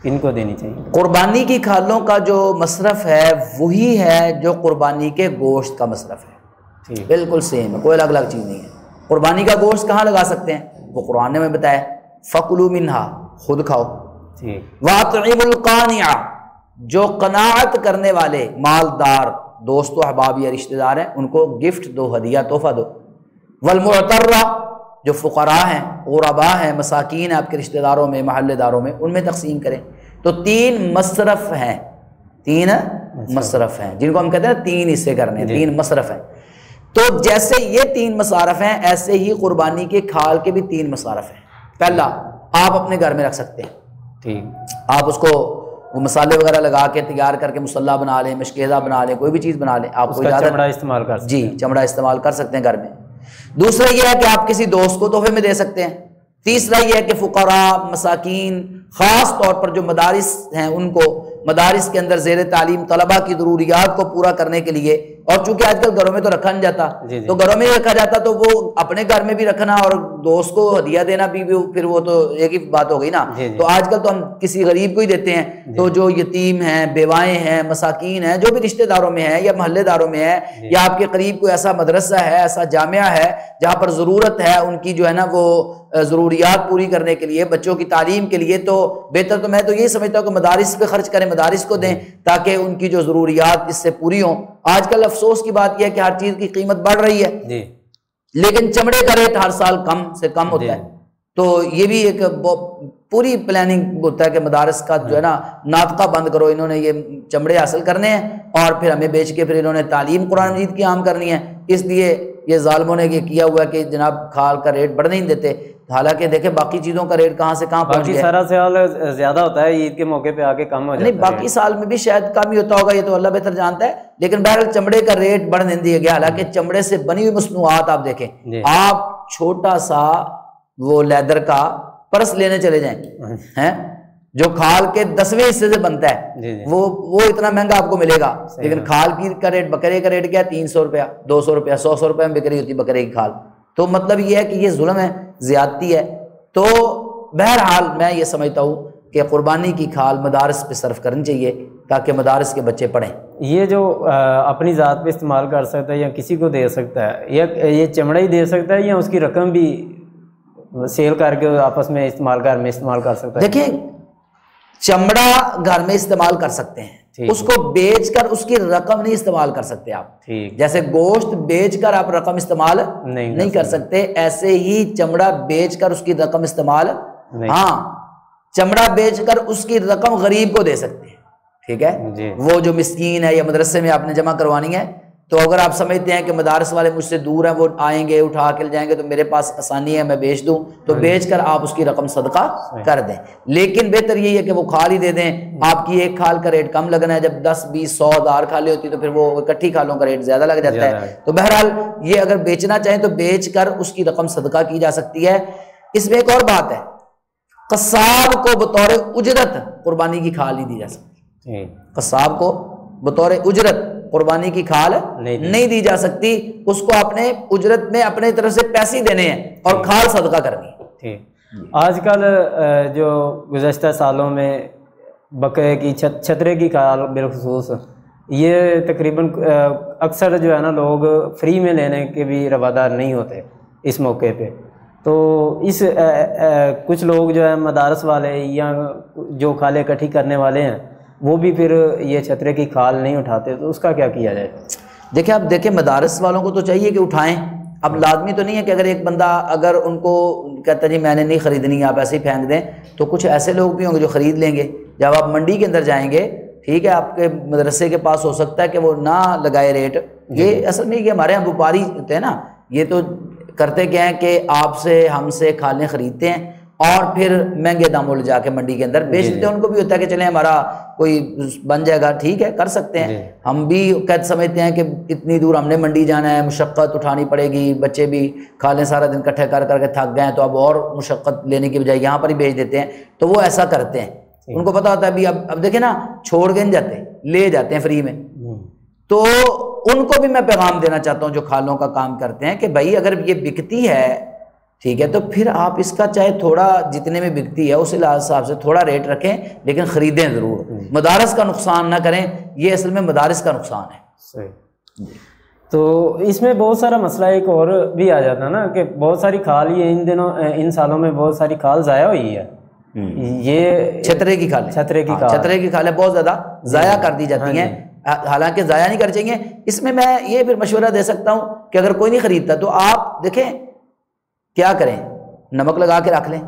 A: کن کو دینی چاہیے؟
B: قربانی کی کھالوں کا جو مصرف ہے وہی ہے جو قربانی کے گوشت کا مصرف ہے، بالکل سیم ہے، کوئی الگ الگ چیز نہیں ہے۔ قربانی کا گوشت کہاں لگا سکتے ہیں؟ وہ قرآن نے میں بتایا، فَكُلُوا مِنْهَا، خود کھاؤ، وَأَطْعِمُوا الْقَانِعَ، جو قناعت کرنے والے مالدار دوست و احباب یا رشتہ دار ہیں ان کو گفٹ دو، ہدیہ تحفہ دو، وَالْمُعْتَرَّ، جو فقراء ہیں غرباء ہیں مساکین ہیں آپ کے رشتہ داروں میں محلے داروں میں، ان میں تقسیم کریں۔ تو 3 مصرف ہیں، 3 مصرف ہیں جن کو ہم کہتے ہیں 3 حصے کرنے، 3 مصرف ہیں۔ تو جیسے یہ 3 مصارف ہیں ایسے ہی قربانی کے کھال کے بھی 3 مصارف ہیں۔ پہلا، آپ اپنے گھر میں رکھ سکتے ہیں، آپ اس کو وہ مسالے وغیرہ لگا کے تیار کر کے مصالحہ بنا لیں، مشکیزہ بنا لیں، کوئی بھی چیز بنا لیں، آپ کو
A: چمڑا استعمال کر سکتے ہیں،
B: جی چمڑا استعمال کر سکتے ہیں گھر میں۔ دوسرا یہ ہے کہ آپ کسی دوست کو تحفے میں دے سکتے ہیں۔ تیسرا یہ ہے کہ فقراء مساکین، خاص طور پر جو مدارس ہیں ان کو، مدارس کے اندر زیر تعلیم طلبہ کی ضروریات کو پورا کرنے کے لیے، اور چونکہ آج کل گھروں میں تو رکھا نہیں جاتا، تو گھروں میں رکھا جاتا تو وہ اپنے گھر میں بھی رکھنا اور دوست کو ہدیہ دینا بھی پھر وہ تو ایک ہی بات ہو گئی نا۔ تو آج کل تو ہم کسی غریب کو ہی دیتے ہیں، تو جو یتیم ہیں، بیوائیں ہیں، مساکین ہیں، جو بھی رشتہ داروں میں ہیں یا محلے داروں میں ہے، یا آپ کے قریب کوئی ایسا مدرسہ ہے، ایسا جامعہ ہے جہاں پر ضرورت ہے ان کی جو ہے نا وہ ضروریات پوری کرنے کے لیے، بچوں کی تعلیم کے لیے، تو بہتر تو میں تو یہی سمجھتا ہوں کہ مدارس پہ خرچ کریں، مدارس کو دیں تاکہ ان کی جو ضروریات اس سے پوری ہوں۔ آج کل افسوس کی بات یہ ہے کہ ہر چیز کی قیمت بڑھ رہی ہے، لیکن چمڑے کا ریٹ ہر سال کم سے کم ہوتا ہے، تو یہ بھی ایک پوری پلاننگ ہوتا ہے کہ مدارس کا جو ہے نا ناطقہ بند کرو، انہوں نے یہ چمڑے حاصل کرنے ہیں اور پھر ہمیں بیچ کے پھر انہوں نے تعلیم قرآن مجید کی عام کرنی ہے، اس لیے یہ ظالموں نے یہ کیا ہوا کہ جناب کھال کا ریٹ بڑھنے نہیں دیتے، حالانکہ دیکھیں باقی چیزوں کا ریٹ کہاں سے کہاں پہنچ گیا.
A: سارا سال زیادہ ہوتا ہے، عید کے موقع پہ آ کے کم ہو جاتا ہے.
B: نہیں باقی سال میں بھی شاید کم ہی ہوتا ہوگا، یہ تو اللہ بہتر جانتا ہے، لیکن بہرحال چمڑے کا ریٹ بڑھ نہیں دیا گیا. حالانکہ چمڑے سے بنی ہوئی مصنوعات آپ دیکھیں، آپ چھوٹا سا وہ لیدر کا پرس لینے چلے جائیں ہیں جو کھال کے 10ویں حصے سے بنتا ہے، وہ اتنا مہنگا آپ کو ملے گا، لیکن کھال کی کا ریٹ، بکرے کا ریٹ کیا ہے 300 روپیہ 200 روپیہ 100 روپے میں بکری ہوتی بکرے کی کھال. تو مطلب یہ ہے کہ یہ ظلم ہے، زیادتی ہے. تو بہرحال میں یہ سمجھتا ہوں کہ قربانی کی کھال مدارس پہ صرف کرنی چاہیے تاکہ مدارس کے بچے پڑھیں. یہ
A: جو اپنی ذات پہ استعمال کر سکتا ہے یا کسی کو دے سکتا ہے، یا یہ چمڑا ہی دے سکتا ہے یا اس کی رقم بھی سیل کر کے آپس میں گھر میں استعمال کر سکتا ہے؟
B: دیکھیں چمڑا گھر میں استعمال کر سکتے ہیں، اس کو بیچ کر اس کی رقم نہیں استعمال کر سکتے آپ. جیسے گوشت بیچ کر آپ رقم استعمال نہیں کر سکتے، ایسے ہی چمڑا بیچ کر اس کی رقم استعمال، ہاں چمڑا بیچ کر اس کی رقم غریب کو دے سکتے ہیں. ٹھیک ہے، وہ جو مسکین ہے یا مدرسے میں آپ نے جمع کروانی ہے، تو اگر آپ سمجھتے ہیں کہ مدارس والے مجھ سے دور ہیں، وہ آئیں گے اٹھا کے لے جائیں گے تو میرے پاس آسانی ہے میں بیچ دوں، تو بیچ کر آپ اس کی رقم صدقہ کر دیں. لیکن بہتر یہی ہے کہ وہ کھال ہی دے دیں. آپ کی ایک کھال کا ریٹ کم لگنا ہے، جب 10 20 100 1000 کھالیں ہوتی تو پھر وہ اکٹھی کھالوں کا ریٹ زیادہ لگ جاتا ہے. تو بہرحال یہ اگر بیچنا چاہیں تو بیچ کر اس کی رقم صدقہ کی جا سکتی ہے. اس میں ایک اور بات ہے، قصاب کو بطور اجرت قربانی کی کھال نہیں دی جا سکتی. قصاب کو بطور اجرت قربانی کی کھال نہیں دی جا سکتی، اس کو اپنے اجرت میں اپنے طرف سے پیسے دینے ہیں اور کھال صدقہ کرنی ہے.
A: آج کل جو گزشتہ سالوں میں بکرے کی چھترے کی کھال بالخصوص یہ تقریباً اکثر جو ہے نا لوگ فری میں لینے کے بھی روادار نہیں ہوتے اس موقع پہ. تو اس کچھ لوگ جو ہے مدارس والے یا جو کھالیں اکٹھی کرنے والے ہیں وہ بھی پھر یہ چھترے کی کھال نہیں اٹھاتے، تو اس کا کیا کیا جائے؟
B: دیکھیں آپ دیکھیں مدارس والوں کو تو چاہیے کہ اٹھائیں. اب لازمی تو نہیں ہے کہ اگر ایک بندہ اگر ان کو کہتا جی میں نے نہیں خریدنی آپ ایسے ہی پھینک دیں، تو کچھ ایسے لوگ بھی ہوں گے جو خرید لیں گے. جب آپ منڈی کے اندر جائیں گے، ٹھیک ہے، آپ کے مدرسے کے پاس ہو سکتا ہے کہ وہ نہ لگائے ریٹ. یہ اصل نہیں کہ ہمارے یہاں وپاری ہوتے ہیں نا، یہ تو کرتے کیا ہیں کہ آپ سے ہم سے کھالیں خریدتے ہیں اور پھر مہنگے داموں لے جا کے منڈی کے اندر بیچ دیتے ہیں. ان کو بھی ہوتا ہے کہ چلیں ہمارا کوئی بن جائے گا، ٹھیک ہے کر سکتے ہیں. ہم بھی قید سمجھتے ہیں کہ اتنی دور ہم نے منڈی جانا ہے، مشقت اٹھانی پڑے گی، بچے بھی کھالیں سارا دن کٹھے کر کر کے تھک گئے ہیں، تو اب اور مشقت لینے کی بجائے یہاں پر ہی بیچ دیتے ہیں. تو وہ ایسا کرتے ہیں، ان کو پتا ہوتا ہے ابھی اب دیکھیں نا چھوڑ کے نہیں جاتے، لے جاتے ہیں فری میں. تو ان کو بھی میں پیغام دینا چاہتا ہوں جو کھالوں کا کام کرتے ہیں کہ بھائی اگر یہ بکتی ہے، ٹھیک ہے، تو پھر آپ اس کا چاہے تھوڑا جتنے میں بکتی ہے اس حساب سے تھوڑا ریٹ رکھیں، لیکن خریدیں ضرور. مدارس کا نقصان نہ کریں، یہ اصل میں مدارس کا نقصان ہے.
A: صحیح. تو اس میں بہت سارا مسئلہ ایک اور بھی آ جاتا ہے نا کہ بہت ساری کھال یہ ان سالوں میں بہت ساری کھال ضائع ہوئی ہے. یہ
B: چھترے کی کھالیں، چھترے کی کھالیں بہت زیادہ ضائع کر دی جاتی ہیں، حالانکہ ضائع نہیں کرنی چاہیے. اس میں یہ پھر مشورہ دے سکتا ہوں کہ اگر کوئی نہیں خریدتا تو آپ دیکھیں کیا کریں، نمک لگا کے رکھ لیں.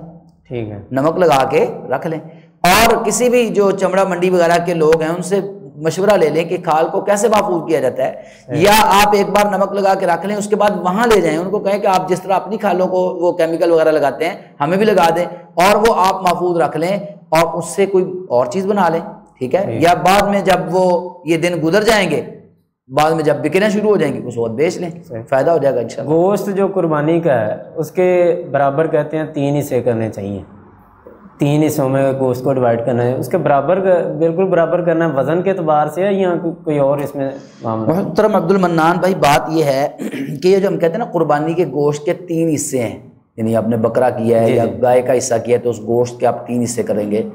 B: ٹھیک ہے، نمک لگا کے رکھ لیں، اور کسی بھی جو چمڑا منڈی وغیرہ کے لوگ ہیں ان سے مشورہ لے لیں کہ کھال کو کیسے محفوظ کیا جاتا ہے. یا آپ ایک بار نمک لگا کے رکھ لیں، اس کے بعد وہاں لے جائیں، ان کو کہیں کہ آپ جس طرح اپنی کھالوں کو وہ کیمیکل وغیرہ لگاتے ہیں ہمیں بھی لگا دیں، اور وہ آپ محفوظ رکھ لیں اور اس سے کوئی اور چیز بنا لیں. ٹھیک ہے، یا بعد میں جب وہ یہ دن گزر جائیں گے، بعد میں جب بکنا شروع ہو جائیں گی اس وقت بیچ لیں، فائدہ ہو جائے گا انشاءاللہ.
A: گوشت جو قربانی کا ہے اس کے برابر کہتے ہیں 3 حصے کرنے چاہیے، 3 حصوں میں گوشت کو ڈیوائڈ کرنا ہے، اس کے برابر بالکل برابر کرنا ہے وزن کے اعتبار سے یا کوئی اور اس میں معاملہ؟
B: محترم عبد المنان بھائی بات یہ ہے کہ یہ جو ہم کہتے ہیں نا قربانی کے گوشت کے 3 حصے ہیں، یعنی آپ نے بکرا کیا ہے یا گائے کا حصہ کیا ہے تو اس گوشت کے آپ 3 حصے کریں گے.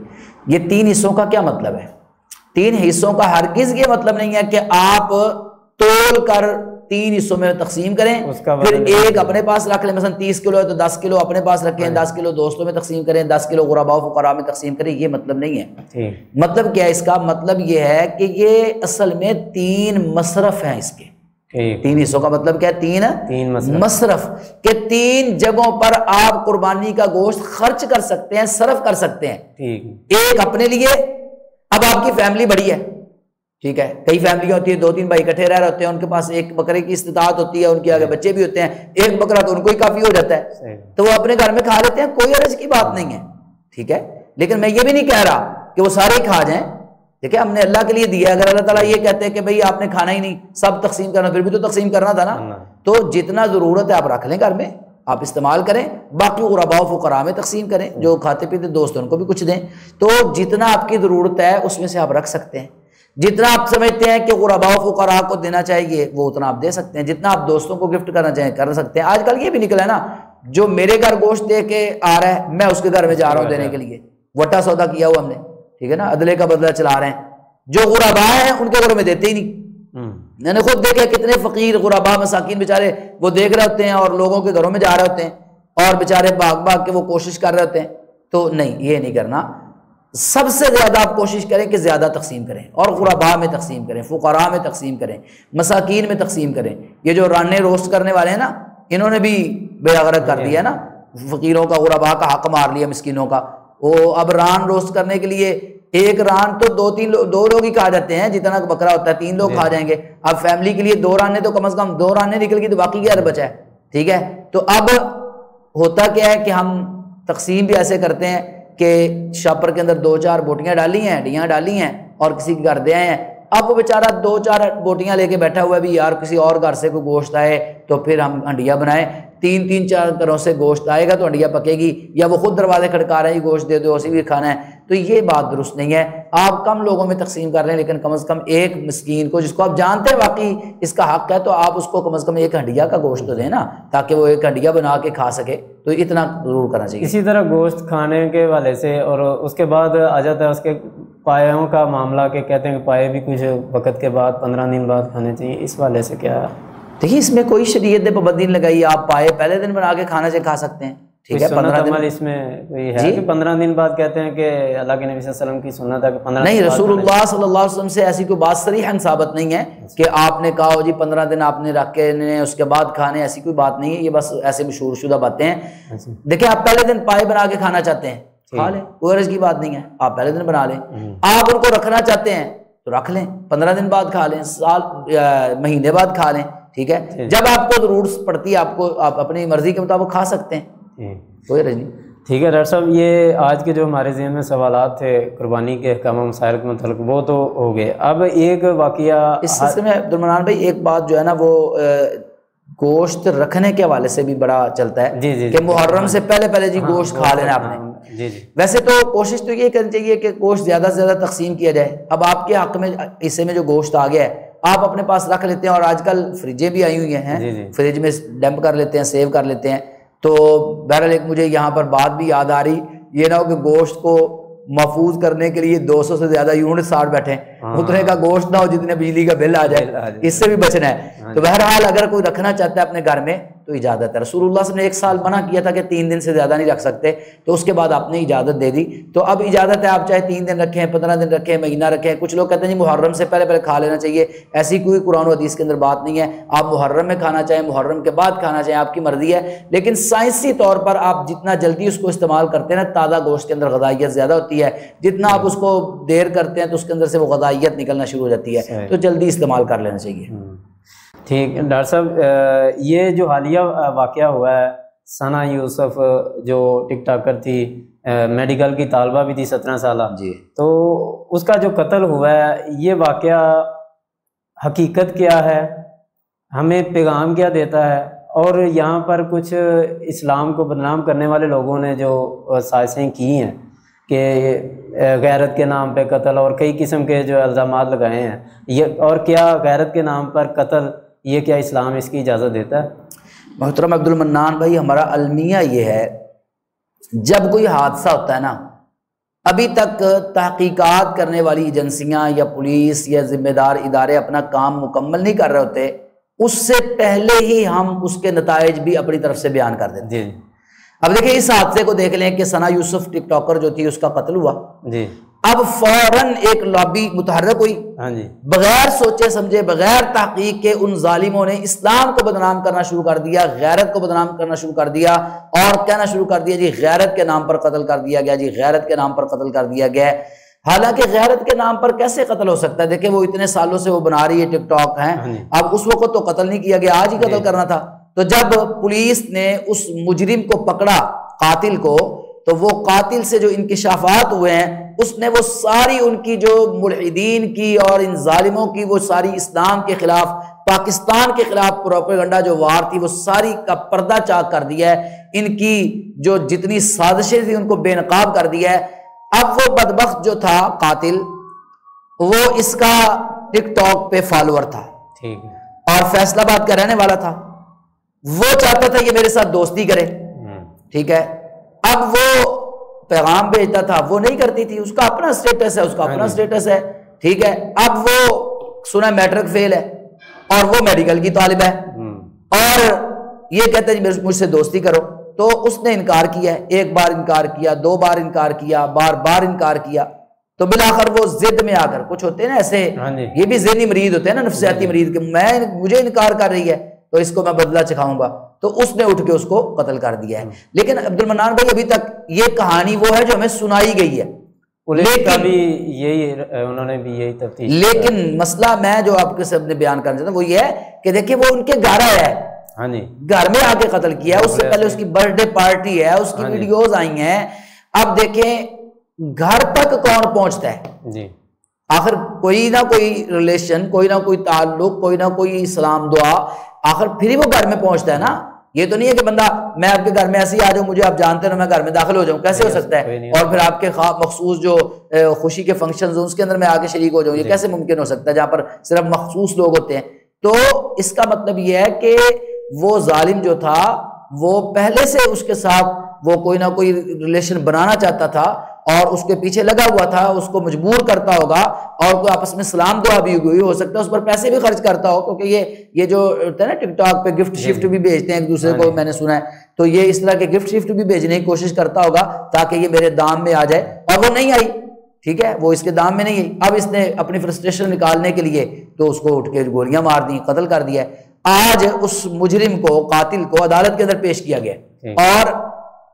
B: یہ 3 حصوں کا کیا مطلب ہے؟ 3 حصوں کا ہرگز یہ مطلب نہیں ہے کہ آپ تول کر 3 حصوں میں تقسیم کریں، پھر ایک اپنے پاس رکھ لیں، مثلا 30 کلو ہے تو 10 کلو اپنے پاس رکھیں، 10 کلو دوستوں میں تقسیم کریں، 10 کلو غرباء و فقراء میں تقسیم کریں. یہ مطلب نہیں ہے. مطلب کیا ہے اس کا؟ مطلب یہ ہے کہ یہ اصل میں 3 مصرف ہیں اس کے. 3 حصوں کا مطلب کیا ہے؟ 3 مصرف کہ 3 جگہوں پر آپ قربانی کا گوشت خرچ کر سکتے ہیں، صرف کر سکتے ہیں. ایک اپنے لیے، اب آپ کی فیملی بڑی ہے، ٹھیک ہے، کئی فیملیاں ہوتی ہیں 2-3 بھائی اکٹھے رہ رہے ہوتے ہیں، ان کے پاس ایک بکرے کی استطاعت ہوتی ہے، ان کے آگے بچے بھی ہوتے ہیں، ایک بکرا تو ان کو ہی کافی ہو جاتا ہے، تو وہ اپنے گھر میں کھا لیتے ہیں، کوئی حرج کی بات نہیں ہے، ٹھیک ہے۔ لیکن میں یہ بھی نہیں کہہ رہا کہ وہ سارے ہی کھا جائیں، دیکھیں ہم نے اللہ کے لیے دیا ہے، اگر اللہ تعالیٰ یہ کہتے ہیں کہ بھئی آپ نے کھانا ہی نہیں، سب تقسیم کرنا، پھر بھی تو تقسیم کرنا تھا نا، تو جتنا ضرورت ہے آپ رکھ لیں گھر میں، آپ استعمال کریں، باقی غرباء و فقراء میں تقسیم کریں، جو کھاتے پیتے دوست ان کو بھی کچھ دیں، تو جتنا آپ کی ضرورت ہے اس میں سے آپ رکھ سکتے ہیں، جتنا آپ سمجھتے ہیں کہ غرباء و فقراء کو دینا چاہیے وہ اتنا آپ دے سکتے ہیں، جتنا آپ دوستوں کو گفٹ کرنا چاہیں کر سکتے ہیں۔ آج کل یہ بھی نکلا ہے نا، جو میرے گھر گوشت دے کے آ رہا ہے میں اس کے گھر میں جا رہا ہوں دینے کے لیے، وٹا سودا کیا ہوا ہم نے، ٹھیک ہے نا، عدلے کا بدلہ چلا رہے ہیں، جو غرباء ہیں ان کے گھروں میں دیتے ہی نہیں۔ میں نے خود دیکھا کتنے فقیر غرباء مساکین بیچارے وہ دیکھ رہے ہوتے ہیں اور لوگوں کے گھروں میں جا رہے ہوتے ہیں اور بیچارے بھاگ بھاگ کے وہ کوشش کر رہے ہوتے ہیں، تو نہیں، یہ نہیں کرنا، سب سے زیادہ آپ کوشش کریں کہ زیادہ تقسیم کریں، اور غرباء میں تقسیم کریں، فقراء میں تقسیم کریں، مساکین میں تقسیم کریں۔ یہ جو رانے روسٹ کرنے والے ہیں نا، انہوں نے بھی بیڑا غرق کر دیا نا، فقیروں کا غرباء کا حق مار لیا، مسکینوں کا۔ وہ اب ران روسٹ کرنے کے لیے ایک ران تو دو لوگ ہی کھا جاتے ہیں، جتنا بکرا ہوتا ہے 3 لوگ کھا جائیں گے، اب فیملی کے لیے 2 رانے تو کم از کم 2 رانے نکل گئی تو باقی کیا بچا ہے، ٹھیک ہے۔ تو اب ہوتا کیا ہے کہ ہم تقسیم بھی ایسے کرتے ہیں کہ شاپر کے اندر 2-4 بوٹیاں ڈالی ہیں، ہڈیاں ڈالی ہیں اور کسی کے گھر دے آئے ہیں، اب وہ بیچارہ 2-4 بوٹیاں لے کے بیٹھا ہوا ہے بھی یار کسی اور گھر سے کوئی گوشت آئے تو پھر ہم ہنڈیا بنائیں، 3-4 گھروں سے گوشت آئے گا تو ہنڈیا پکے گی، یا وہ خود دروازے کھڑکا رہے ہیں گوشت دے دو اسی بھی کھانا ہے، تو یہ بات درست نہیں ہے۔ آپ کم لوگوں میں تقسیم کر رہے ہیں لیکن کم از کم ایک مسکین کو جس کو آپ جانتے ہیں واقعی اس کا حق ہے، تو آپ اس کو کم از کم ایک ہنڈیا کا گوشت تو دیں نا، تاکہ وہ ایک ہنڈیا بنا کے کھا سکے، تو اتنا ضرور کرنا چاہیے۔
A: اسی طرح گوشت کھانے کے حوالے سے اور اس کے بعد آ جاتا ہے اس کے پایوں کا معاملہ، کہ کہتے ہیں کہ پائے بھی کچھ وقت کے بعد 15 دن بعد کھانے چاہیے، اس حوالے سے کیا ہے؟
B: دیکھیے اس میں کوئی شریعت نے پابندی نہیں لگائی، آپ پائے پہلے دن بنا کے کھانا سے کھا سکتے ہیں، ٹھیک ہے، 15 دن
A: اس میں کوئی ہے کہ 15 دن بعد کہتے ہیں کہ اللہ کے نبی صلی اللہ علیہ وسلم کی سنت ہے کہ 15
B: نہیں، رسول اللہ صلی اللہ علیہ وسلم سے ایسی کوئی بات صریحاً ثابت نہیں ہے کہ آپ نے کہا ہو جی 15 دن آپ نے رکھ کے اس کے بعد کھانے، ایسی کوئی بات نہیں ہے، یہ بس ایسے مشہور شدہ باتیں ہیں۔ دیکھیں آپ پہلے دن پائے بنا کے کھانا چاہتے ہیں کھا لیں، کوئی عرض کی بات نہیں ہے، آپ پہلے دن بنا لیں، آپ ان کو رکھنا چاہتے ہیں تو رکھ لیں، 15 دن بعد کھا لیں، سال مہینے بعد کھا لیں، ٹھیک ہے، جب آپ کو ضرورت پڑتی ہے آپ اپنی مرضی کے مطابق کھا سکتے ہیں، کوئی عرض نہیں۔
A: ٹھیک ہے ڈاکٹر صاحب، یہ آج کے جو ہمارے ذہن میں سوالات تھے قربانی کے احکام و مسائل کے متعلق وہ تو ہو گئے، اب ایک واقعہ
B: اس سلسلے میں عبدالمنان بھائی ایک بات جو ہے نا وہ گوشت رکھنے کے حوالے سے بھی بڑا چلتا ہے کہ محرم سے پہلے جی گوشت کھا لینا آپ نے، ویسے تو کوشش تو یہ کرنی چاہیے کہ گوشت زیادہ سے زیادہ تقسیم کیا جائے۔ اب آپ کے حق میں حصے میں جو گوشت آ گیا ہے آپ اپنے پاس رکھ لیتے ہیں، اور آج کل فریجیں بھی آئی ہوئی ہیں، فریج میں ڈمپ کر لیتے ہیں، سیو کر لیتے ہیں، تو بہرحال ایک مجھے یہاں پر بات بھی یاد آ رہی، یہ نہ ہو کہ گوشت کو محفوظ کرنے کے لیے 200 سے زیادہ یونٹ ساٹھ بیٹھے، اتنے کا گوشت نہ ہو جتنے بجلی کا بل آ جائے، اس سے بھی بچنا ہے۔ تو بہرحال اگر کوئی رکھنا چاہتا ہے اپنے گھر میں تو اجازت ہے، رسول اللہ صلی اللہ علیہ وسلم نے 1 سال منع کیا تھا کہ 3 دن سے زیادہ نہیں رکھ سکتے، تو اس کے بعد آپ نے اجازت دے دی، تو اب اجازت ہے، آپ چاہے 3 دن رکھیں، 15 دن رکھیں، مہینہ رکھیں۔ کچھ لوگ کہتے ہیں جی محرم سے پہلے کھا لینا چاہیے، ایسی کوئی قرآن و حدیث کے اندر بات نہیں ہے، آپ محرم میں کھانا چاہیں، محرم کے بعد کھانا چاہیں، آپ کی مرضی ہے، لیکن سائنسی طور پر آپ جتنا جلدی اس کو استعمال کرتے ہیں نا، تازہ گوشت کے اندر غذائیت زیادہ ہوتی ہے، جتنا آپ اس کو دیر کرتے ہیں تو اس کے اندر سے وہ غذائیت نکلنا شروع ہو جاتی ہے، تو جلدی استعمال کر لینا چاہیے۔
A: ٹھیک ہے ڈاکٹر صاحب، یہ جو حالیہ واقعہ ہوا ہے، ثنا یوسف جو ٹک ٹاکر تھی، میڈیکل کی طالبہ بھی تھی 17 سالہ،
B: جی،
A: تو اس کا جو قتل ہوا ہے، یہ واقعہ حقیقت کیا ہے، ہمیں پیغام کیا دیتا ہے، اور یہاں پر کچھ اسلام کو بدنام کرنے والے لوگوں نے جو سازشیں کی ہیں کہ غیرت کے نام پہ قتل اور کئی قسم کے جو الزامات لگائے ہیں، یہ اور کیا غیرت کے نام پر قتل، یہ کیا اسلام اس کی اجازت دیتا ہے؟
B: محترم عبدالمنان بھائی، ہمارا المیہ یہ ہے جب کوئی حادثہ ہوتا ہے نا، ابھی تک تحقیقات کرنے والی ایجنسیاں یا پولیس یا ذمہ دار ادارے اپنا کام مکمل نہیں کر رہے ہوتے، اس سے پہلے ہی ہم اس کے نتائج بھی اپنی طرف سے بیان کر دیتے ہیں۔ اب دیکھیں اس حادثے کو دیکھ لیں کہ ثنا یوسف ٹک ٹاکر جو تھی اس کا قتل ہوا، اب فوراً ایک لابی متحرک ہوئی، بغیر سوچے سمجھے، بغیر تحقیق کے ان ظالموں نے اسلام کو بدنام کرنا شروع کر دیا، غیرت کو بدنام کرنا شروع کر دیا، اور کہنا شروع کر دیا جی غیرت کے نام پر قتل کر دیا گیا، جی غیرت کے نام پر قتل کر دیا گیا۔ حالانکہ غیرت کے نام پر کیسے قتل ہو سکتا ہے؟ دیکھیں وہ اتنے سالوں سے وہ بنا رہی ہے ٹک ٹاک ہیں، اب اس وقت تو قتل نہیں کیا گیا، آج ہی قتل کرنا تھا۔ تو جب پولیس نے اس مجرم کو پکڑا، قاتل کو، تو وہ قاتل سے جو انکشافات ہوئے ہیں اس نے وہ ساری ان کی جو ملحدین کی اور ان ظالموں کی وہ ساری اسلام کے خلاف، پاکستان کے خلاف پروپیگنڈا جو وار تھی وہ ساری کا پردہ چاک کر دیا ہے، ان کی جو جتنی سازشیں تھیں ان کو بے نقاب کر دیا ہے۔ اب وہ بدبخت جو تھا قاتل، وہ اس کا ٹک ٹاک پہ فالوور تھا اور فیصلہ آباد کا رہنے والا تھا، وہ چاہتا تھا یہ میرے ساتھ دوستی کرے، ٹھیک ہے۔ اب وہ پیغام بھیجتا تھا، وہ نہیں کرتی تھی، اس کا اپنا سٹیٹس ہے، اس کا اپنا سٹیٹس ہے، ٹھیک ہے۔ اب وہ سنا میٹرک فیل ہے اور وہ میڈیکل کی طالب ہے اور یہ کہتے ہیں مجھ سے دوستی کرو، تو اس نے انکار کیا ہے، ایک بار انکار کیا، دو بار انکار کیا، بار بار انکار کیا، تو بالآخر وہ ضد میں آ کر، کچھ ہوتے ہیں نا ایسے، یہ بھی ذہنی مریض ہوتے ہیں نا، نفسیاتی مریض، کہ مجھے انکار کر رہی ہے تو اس کو میں بدلہ چکھاؤں گا، تو اس نے اٹھ کے اس کو قتل کر دیا ہے۔ لیکن عبد المنان بھائی ابھی تک یہ کہانی وہ ہے جو ہمیں سنائی گئی ہے،
A: انہوں نے بھی یہی تفتیش،
B: لیکن مسئلہ میں جو آپ کے سامنے بیان کرنا چاہتا ہوں وہ یہ ہے کہ دیکھیں وہ ان کے گھر آیا ہے، گھر میں آ کے قتل کیا، اس سے پہلے اس کی برتھ ڈے پارٹی ہے، اس کی ویڈیوز آئی ہیں۔ اب دیکھیں گھر تک کون پہنچتا ہے، آخر کوئی نہ کوئی ریلیشن، کوئی نہ کوئی تعلق، کوئی نہ کوئی سلام دعا، آخر پھر ہی وہ گھر میں پہنچتا ہے نا۔ یہ تو نہیں ہے کہ بندہ میں آپ کے گھر میں ایسے ہی آ جاؤں، مجھے آپ جانتے ہیں میں گھر میں داخل ہو جاؤں، کیسے ہو سکتا ہے؟ اور پھر آپ کے مخصوص جو خوشی کے فنکشنز ہیں اس کے اندر میں آ کے شریک ہو جاؤں، یہ کیسے ممکن ہو سکتا ہے جہاں پر صرف مخصوص لوگ ہوتے ہیں؟ تو اس کا مطلب یہ ہے کہ وہ ظالم جو تھا وہ پہلے سے اس کے ساتھ وہ کوئی نہ کوئی ریلیشن بنانا چاہتا تھا اور اس کے پیچھے لگا ہوا تھا، اس کو مجبور کرتا ہوگا، اور کوئی آپس میں سلام دعا بھی ہوئی ہو سکتا ہے، اس پر پیسے بھی خرچ کرتا ہو، کیونکہ یہ جو ہوتا ہے نا ٹک ٹاک پہ گفٹ شفٹ بھی بھیجتے ہیں ایک دوسرے کو، میں نے سنا ہے، تو یہ اس طرح کے گفٹ شفٹ بھی بھیجنے کی کوشش کرتا ہوگا تاکہ یہ میرے دام میں آ جائے، اور وہ نہیں آئی، ٹھیک ہے، وہ اس کے دام میں نہیں آئی۔ اب اس نے اپنی فرسٹریشن نکالنے کے لیے تو اس کو اٹھ کے گولیاں مار دی، قتل کر دیا۔ آج اس مجرم کو، قاتل کو عدالت کے اندر پیش کیا گیا اور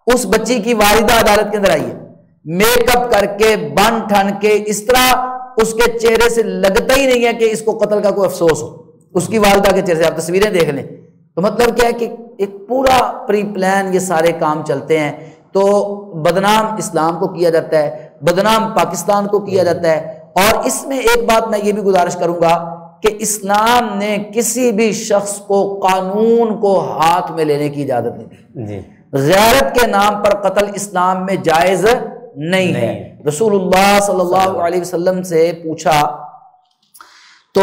B: اس بچی کی والدہ عدالت کے اندر آئی ہے، میک اپ کر کے، بن ٹھن کے، اس طرح اس کے چہرے سے لگتا ہی نہیں ہے کہ اس کو قتل کا کوئی افسوس ہو، اس کی والدہ کے چہرے سے، آپ تصویریں دیکھ لیں۔ تو مطلب کیا ہے کہ ایک پورا پری پلان یہ سارے کام چلتے ہیں، تو بدنام اسلام کو کیا جاتا ہے، بدنام پاکستان کو کیا جاتا ہے۔ اور اس میں ایک بات میں یہ بھی گزارش کروں گا کہ اسلام نے کسی بھی شخص کو قانون کو ہاتھ میں لینے کی اجازت نہیں دی، غیرت کے نام پر قتل اسلام میں جائز نہیں ہے۔ رسول اللہ صلی اللہ علیہ وسلم سے پوچھا تو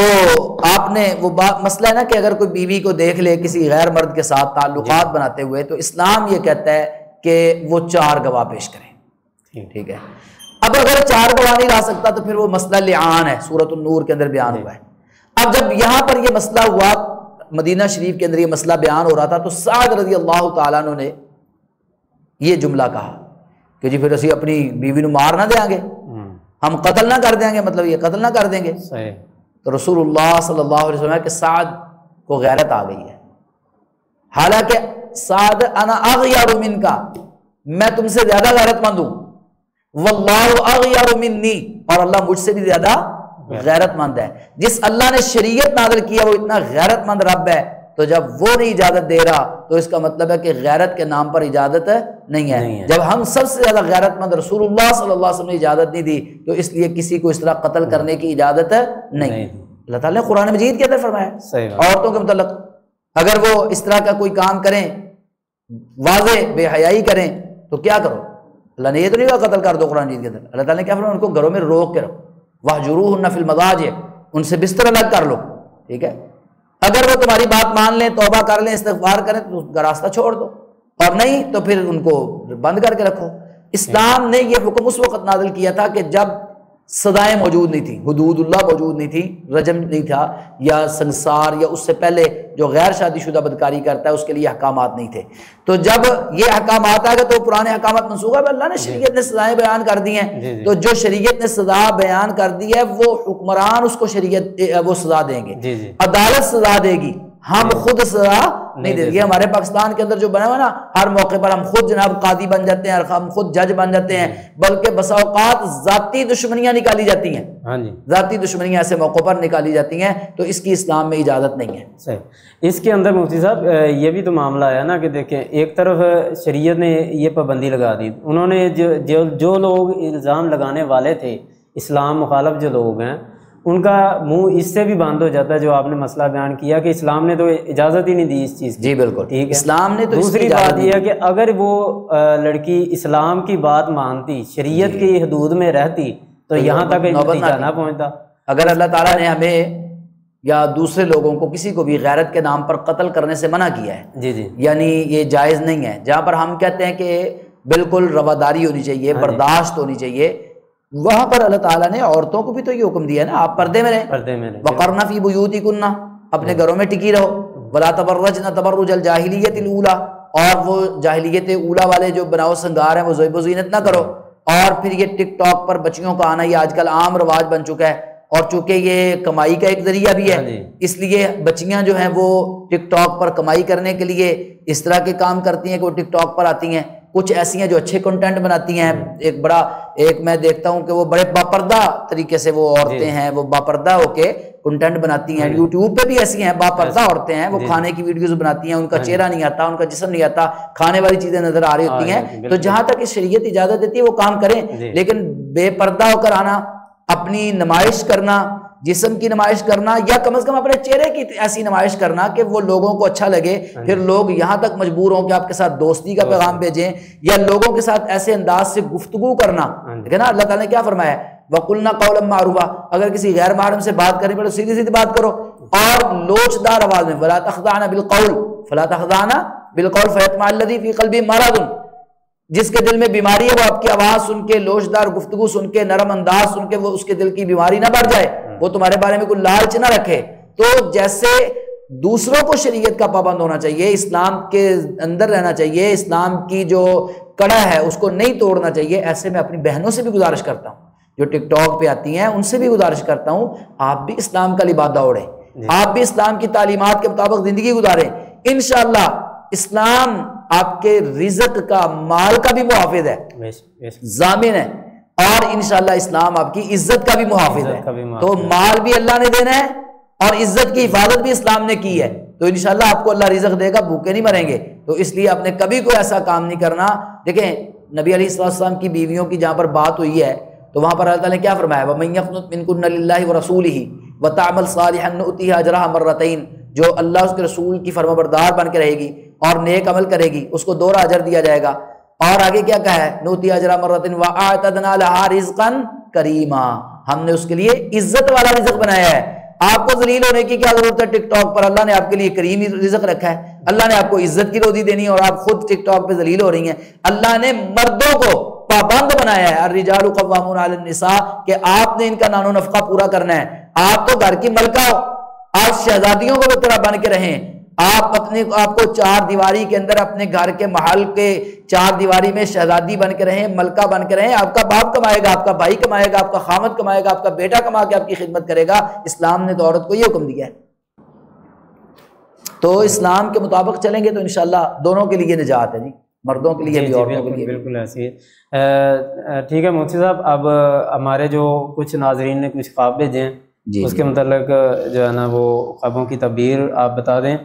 B: آپ نے وہ مسئلہ ہے نا کہ اگر کوئی بیوی کو دیکھ لے کسی غیر مرد کے ساتھ تعلقات بناتے ہوئے، تو اسلام یہ کہتا ہے کہ وہ 4 گواہ پیش کریں، ٹھیک ہے۔ اب اگر 4 گواہ نہیں لا سکتا تو پھر وہ مسئلہ لعان ہے، سورۃ النور کے اندر بیان ہوا ہے۔ اب جب یہاں پر یہ مسئلہ ہوا، مدینہ شریف کے اندر یہ مسئلہ بیان ہو رہا تھا، تو سعد رضی اللہ تعالیٰ عنہ نے یہ جملہ کہا کہ جی پھر اسی اپنی بیوی نو مار نہ دیں گے، ہم قتل نہ کر دیں گے، مطلب یہ قتل نہ کر دیں گے۔ تو رسول اللہ صلی اللہ علیہ وسلم کہ سعد کو غیرت آ گئی ہے، حالانکہ سعد انا اغیر منکا، میں تم سے زیادہ غیرت مند ہوں، واللہ اغیر منی، اور اللہ مجھ سے بھی زیادہ غیرت مند ہے۔ جس اللہ نے شریعت نازل کیا وہ اتنا غیرت مند رب ہے، تو جب وہ نہیں اجازت دے رہا تو اس کا مطلب ہے کہ غیرت کے نام پر اجازت نہیں ہے۔ جب ہم سب سے زیادہ غیرت مند رسول اللہ صلی اللہ علیہ وسلم نے اجازت نہیں دی، تو اس لیے کسی کو اس طرح قتل کرنے کی اجازت نہیں۔ اللہ تعالیٰ نے قرآن مجید کے اندر فرمایا عورتوں کے متعلق اگر وہ اس طرح کا کوئی کام کریں، واضح بے حیائی کریں، تو کیا کرو؟ اللہ نے یہ تو نہیں کہا قتل کر دو، قرآن مجید کے اندر اللہ تعالیٰ نے کیا فرمایا؟ ان کو گھروں میں روک کے رکھو، وَاهْجُرُوهُنَّ فِي الْمَضَاجِعِ، ان سے بستر الگ کر لو، ٹھیک ہے۔ اگر وہ تمہاری بات مان لیں، توبہ کر لیں، استغفار کریں تو اس کا راستہ چھوڑ دو، اور نہیں تو پھر ان کو بند کر کے رکھو۔ اسلام نے یہ حکم اس وقت نازل کیا تھا کہ جب سزائیں موجود نہیں تھیں، حدود اللہ موجود نہیں تھی، رجم نہیں تھا، یا سنسار، یا اس سے پہلے جو غیر شادی شدہ بدکاری کرتا ہے اس کے لیے احکامات نہیں تھے۔ تو جب یہ احکامات آ گئے تو پرانے احکامات منسوخ ہے، اللہ نے شریعت نے سزائیں بیان کر دی ہیں، تو جو شریعت نے سزا بیان کر دی ہے وہ حکمران اس کو شریعت وہ سزا دیں گے، عدالت سزا دے گی، ہم خود سزا نہیں دے. یہ ہمارے پاکستان کے اندر جو بنا ہوا نا, ہر موقع پر ہم خود جناب قاضی بن جاتے ہیں, ہم خود جج بن جاتے ہیں, بلکہ بسا اوقات ذاتی دشمنیاں نکالی جاتی ہیں. ہاں جی, ذاتی دشمنیاں ایسے موقعوں پر نکالی جاتی ہیں, تو اس کی اسلام میں اجازت نہیں ہے.
A: صحیح. اس کے اندر مفتی صاحب یہ بھی تو معاملہ ہے نا کہ دیکھیں, ایک طرف شریعت نے یہ پابندی لگا دی, انہوں نے جو لوگ الزام لگانے والے تھے, اسلام مخالف جو لوگ ہیں, ان کا منہ اس سے بھی بند ہو جاتا ہے, جو آپ نے مسئلہ بیان کیا کہ اسلام نے تو اجازت ہی نہیں دی اس چیز کی.
B: جی بالکل,
A: ٹھیک ہے.
B: اسلام نے تو
A: دوسری بات یہ ہے کہ اگر وہ لڑکی اسلام کی بات مانتی, شریعت کی حدود میں رہتی, تو یہاں تک نتیجہ نہ پہنچتا.
B: اگر اللہ تعالیٰ نے ہمیں یا دوسرے لوگوں کو کسی کو بھی غیرت کے نام پر قتل کرنے سے منع کیا ہے,
A: جی جی,
B: یعنی یہ جائز نہیں ہے, جہاں پر ہم کہتے ہیں کہ بالکل رواداری ہونی چاہیے, برداشت ہونی چاہیے, وہاں پر اللہ تعالیٰ نے عورتوں کو بھی تو یہ حکم دیا ہے نا, آپ پردے میں رہیں, وقرن فی بیوتکن, اپنے گھروں میں ٹکی رہو, ولا تبرجن تبرج الجاہلیت الاولی, اور وہ جاہلیت اولا والے جو بناؤ سنگار ہیں وہ زیب و زینت نہ کرو. اور پھر یہ ٹک ٹاک پر بچیوں کا آنا یہ آج کل عام رواج بن چکا ہے, اور چونکہ یہ کمائی کا ایک ذریعہ بھی ہے, اس لیے بچیاں جو ہیں وہ ٹک ٹاک پر کمائی کرنے کے لیے اس طرح کے کام کرتی ہیں کہ وہ ٹک ٹاک پر آتی ہیں. کچھ ایسی ہیں جو اچھے کنٹینٹ بناتی ہیں, ایک میں دیکھتا ہوں کہ وہ بڑے باپردہ طریقے سے وہ عورتیں ہیں, وہ باپردہ ہو کے کنٹینٹ بناتی ہیں. یوٹیوب پہ بھی ایسی ہیں باپردہ عورتیں ہیں, وہ کھانے کی ویڈیوز بناتی ہیں, ان کا چہرہ نہیں آتا, ان کا جسم نہیں آتا, کھانے والی چیزیں نظر آ رہی ہوتی ہیں. تو جہاں تک اس شریعت اجازت دیتی ہے وہ کام کریں, لیکن بے پردہ ہو کر آنا, اپنی نمائش کرنا, جسم کی نمائش کرنا, یا کم از کم اپنے چہرے کی ایسی نمائش کرنا کہ وہ لوگوں کو اچھا لگے, پھر لوگ یہاں تک مجبور ہوں کہ آپ کے ساتھ دوستی کا پیغام بھیجیں, یا لوگوں کے ساتھ ایسے انداز سے گفتگو کرنا. دیکھیں نا اللہ تعالیٰ نے کیا فرمایا ہے, وَقُلْنَا قَوْلًا مَعْرُوفًا, اگر کسی غیر محرم سے بات کریں پڑے تو سیدھی سیدھی بات کرو, اور لوچدار آواز میں, وَلَا تَخْضَعْنَ بِالْقَوْلِ فَلَا تَخْضَعْنَ بِالْقَوْلِ فَيَطْمَعَ الَّذِي فِي قَلْبِهِ مَرَضٌ, جس کے دل میں بیماری ہے وہ آپ کی آواز سن کے, لوچدار گفتگو سن کے, نرم انداز سن کے وہ اس کے دل کی بیماری نہ بڑھ جائے, وہ تمہارے بارے میں کوئی لالچ نہ رکھے. تو جیسے دوسروں کو شریعت کا پابند ہونا چاہیے, اسلام کے اندر رہنا چاہیے, اسلام کی جو کڑا ہے اس کو نہیں توڑنا چاہیے, ایسے میں اپنی بہنوں سے بھی گزارش کرتا ہوں جو ٹک ٹاک پہ آتی ہیں, ان سے بھی گزارش کرتا ہوں آپ بھی اسلام کا لبادہ اوڑھیں, آپ بھی اسلام کی تعلیمات کے مطابق زندگی گزاریں. انشاءاللہ اسلام آپ کے رزق کا, مال کا بھی محافظ ہے, ضامن ہے, اور انشاءاللہ اسلام آپ کی عزت کا بھی محافظ ہے. تو مال بھی اللہ نے دینا ہے اور عزت کی حفاظت بھی اسلام نے کی ہے, تو انشاءاللہ آپ کو اللہ رزق دے گا, بھوکے نہیں مریں گے. تو اس لیے آپ نے کبھی کوئی ایسا کام نہیں کرنا. دیکھیں نبی علیہ السلام کی بیویوں کی جہاں پر بات ہوئی ہے تو وہاں پر اللہ تعالیٰ نے کیا فرمایا, وَمَن يَقْنُتْ مِنكُنَّ لِلَّهِ وَرَسُولِهِ وَتَعْمَلْ صَالِحًا نُؤْتِهَا أَجْرَهَا مَرَّتَيْن, جو اللہ اس کے رسول کی فرمانبردار بن کے رہے گی اور نیک عمل کرے گی اس کو دوہرا اجر دیا جائے گا. اور آگے کیا کہا ہے, نُؤْتِهَا أَجْرَهَا مَرَّتَيْن وَأَعْتَدْنَا لَهَا رِزْقًا كَرِيمًا, ہم نے اس کے لیے عزت والا رزق بنایا ہے. آپ کو ذلیل ہونے کی کیا ضرورت ہے ٹک ٹاک پر, اللہ نے آپ کے لیے کریم رزق رکھا ہے, اللہ نے آپ کو عزت کی روزی دینی ہے, اور آپ خود ٹک ٹاک پہ ذلیل ہو رہی ہیں. اللہ نے مردوں کو پابند بنایا ہے, الرجال قوامون علی النساء, کہ آپ نے ان کا نان و نفقہ پورا کرنا ہے. آپ تو گھر کی ملکہ ہو, آپ شہزادیوں کو طرح بن کے رہیں, آپ کو چار دیواری کے اندر اپنے گھر کے محل کے چار دیواری میں شہزادی بن کے رہیں, ملکہ بن کے رہیں. آپ کا باپ کمائے گا, آپ کا بھائی کمائے گا, آپ کا خامد کمائے گا, آپ کا بیٹا کما کے آپ کی خدمت کرے گا. اسلام نے تو عورت کو یہ حکم دیا ہے. تو اسلام کے مطابق چلیں گے تو انشاءاللہ دونوں کے لیے نجات ہے جی, مردوں کے لیے بھی عورتوں کے لیے.
A: بالکل ایسی ہے. ٹھیک ہے مفتی صاحب, اب ہمارے جو کچھ ناظرین نے کچھ خواب بھیجے ہیں اس کے متعلق جو ہے نا وہ خوابوں کی تعبیر آپ بتا دیں.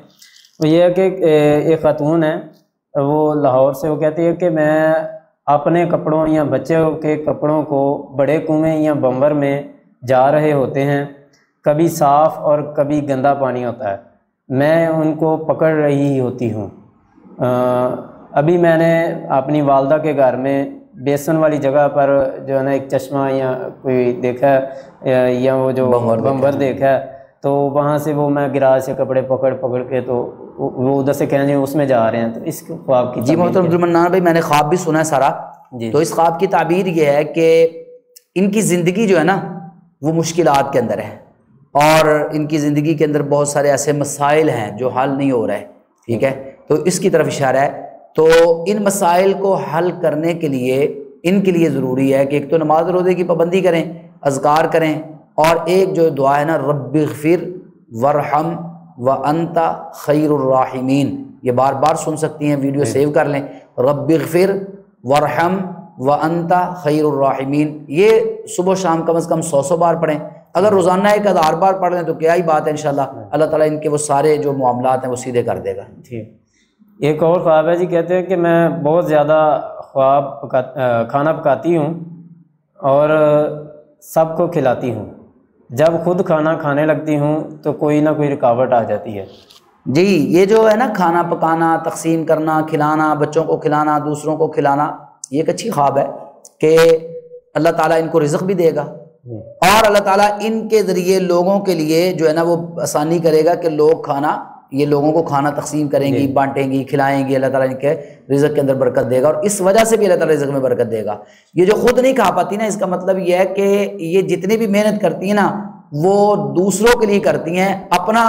A: وہ یہ ہے کہ ایک خاتون ہے, وہ لاہور سے, وہ کہتی ہے کہ میں اپنے کپڑوں یا بچوں کے کپڑوں کو بڑے کنویں یا بمبر میں جا رہے ہوتے ہیں, کبھی صاف اور کبھی گندا پانی ہوتا ہے, میں ان کو پکڑ رہی ہوتی ہوں. ابھی میں نے اپنی والدہ کے گھر میں بیسن والی جگہ پر جو ہے نا ایک چشمہ یا کوئی دیکھا ہے, یا وہ جو بمبر دیکھا ہے, تو وہاں سے وہ میں گراج سے کپڑے پکڑ کے تو وہ ادھر سے کہنے اس میں جا رہے ہیں. تو اس خواب کی
B: جی محترم عبدالمنان بھائی, میں نے خواب بھی سنا ہے سارا. تو اس خواب کی تعبیر یہ ہے کہ ان کی زندگی جو ہے نا وہ مشکلات کے اندر ہے, اور ان کی زندگی کے اندر بہت سارے ایسے مسائل ہیں جو حل نہیں ہو رہے. ٹھیک ہے, تو اس کی طرف اشارہ ہے. تو ان مسائل کو حل کرنے کے لیے ان کے لیے ضروری ہے کہ ایک تو نماز روزے کی پابندی کریں, اذکار کریں, اور ایک جو دعا ہے نا رب اغفر ورحم وانت خیر الراحمین، یہ بار بار سن سکتی ہیں، ویڈیو سیو کر لیں، رب اغفر وارحم وانت خیر الراحمین، یہ صبح و شام کم از کم 100 بار پڑھیں۔ اگر روزانہ 1000 بار پڑھ لیں تو کیا ہی بات ہے، انشاءاللہ اللہ تعالیٰ ان کے وہ سارے جو معاملات ہیں وہ سیدھے کر دے گا۔
A: ٹھیک، ایک اور خواب ہے جی، کہتے ہیں کہ میں بہت زیادہ کھانا پکاتی ہوں اور سب کو کھلاتی ہوں، جب خود کھانا کھانے لگتی ہوں تو کوئی نہ کوئی رکاوٹ آ جاتی ہے۔
B: جی، یہ جو ہے نا کھانا پکانا، تقسیم کرنا، کھلانا، بچوں کو کھلانا، دوسروں کو کھلانا، یہ ایک اچھی خواب ہے کہ اللہ تعالیٰ ان کو رزق بھی دے گا اور اللہ تعالیٰ ان کے ذریعے لوگوں کے لیے جو ہے نا وہ آسانی کرے گا کہ یہ لوگوں کو کھانا تقسیم کریں گی، بانٹیں گی، کھلائیں گی، اللہ تعالیٰ ان کے رزق کے اندر برکت دے گا، اور اس وجہ سے بھی اللہ تعالیٰ رزق میں برکت دے گا۔ یہ جو خود نہیں کھا پاتی نا، اس کا مطلب یہ ہے کہ یہ جتنی بھی محنت کرتی ہیں نا وہ دوسروں کے لیے کرتی ہیں، اپنا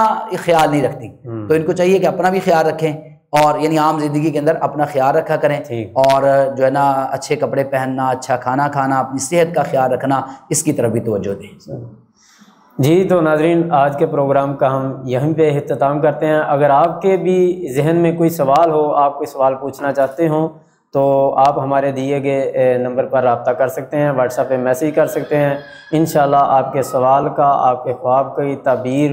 B: خیال نہیں رکھتی، تو ان کو چاہیے کہ اپنا بھی خیال رکھیں، اور یعنی عام زندگی کے اندر اپنا خیال رکھا کریں، اور جو ہے نا اچھے کپڑے پہننا، اچھا کھانا کھانا، اپنی صحت کا خیال رکھنا، اس کی طرف بھی توجہ دیں۔
A: جی تو ناظرین، آج کے پروگرام کا ہم یہیں پہ اختتام کرتے ہیں۔ اگر آپ کے بھی ذہن میں کوئی سوال ہو، آپ کوئی سوال پوچھنا چاہتے ہوں تو آپ ہمارے دیے گئے نمبر پر رابطہ کر سکتے ہیں، واٹس ایپ پہ میسیج کر سکتے ہیں۔ انشاءاللہ آپ کے سوال کا، آپ کے خواب کی تعبیر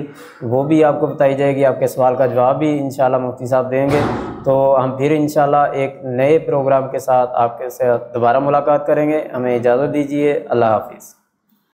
A: وہ بھی آپ کو بتائی جائے گی، آپ کے سوال کا جواب بھی انشاءاللہ مفتی صاحب دیں گے۔ تو ہم پھر انشاءاللہ ایک نئے پروگرام کے ساتھ آپ کے ساتھ دوبارہ ملاقات کریں گے۔ ہمیں اجازت دیجیے، اللہ حافظ۔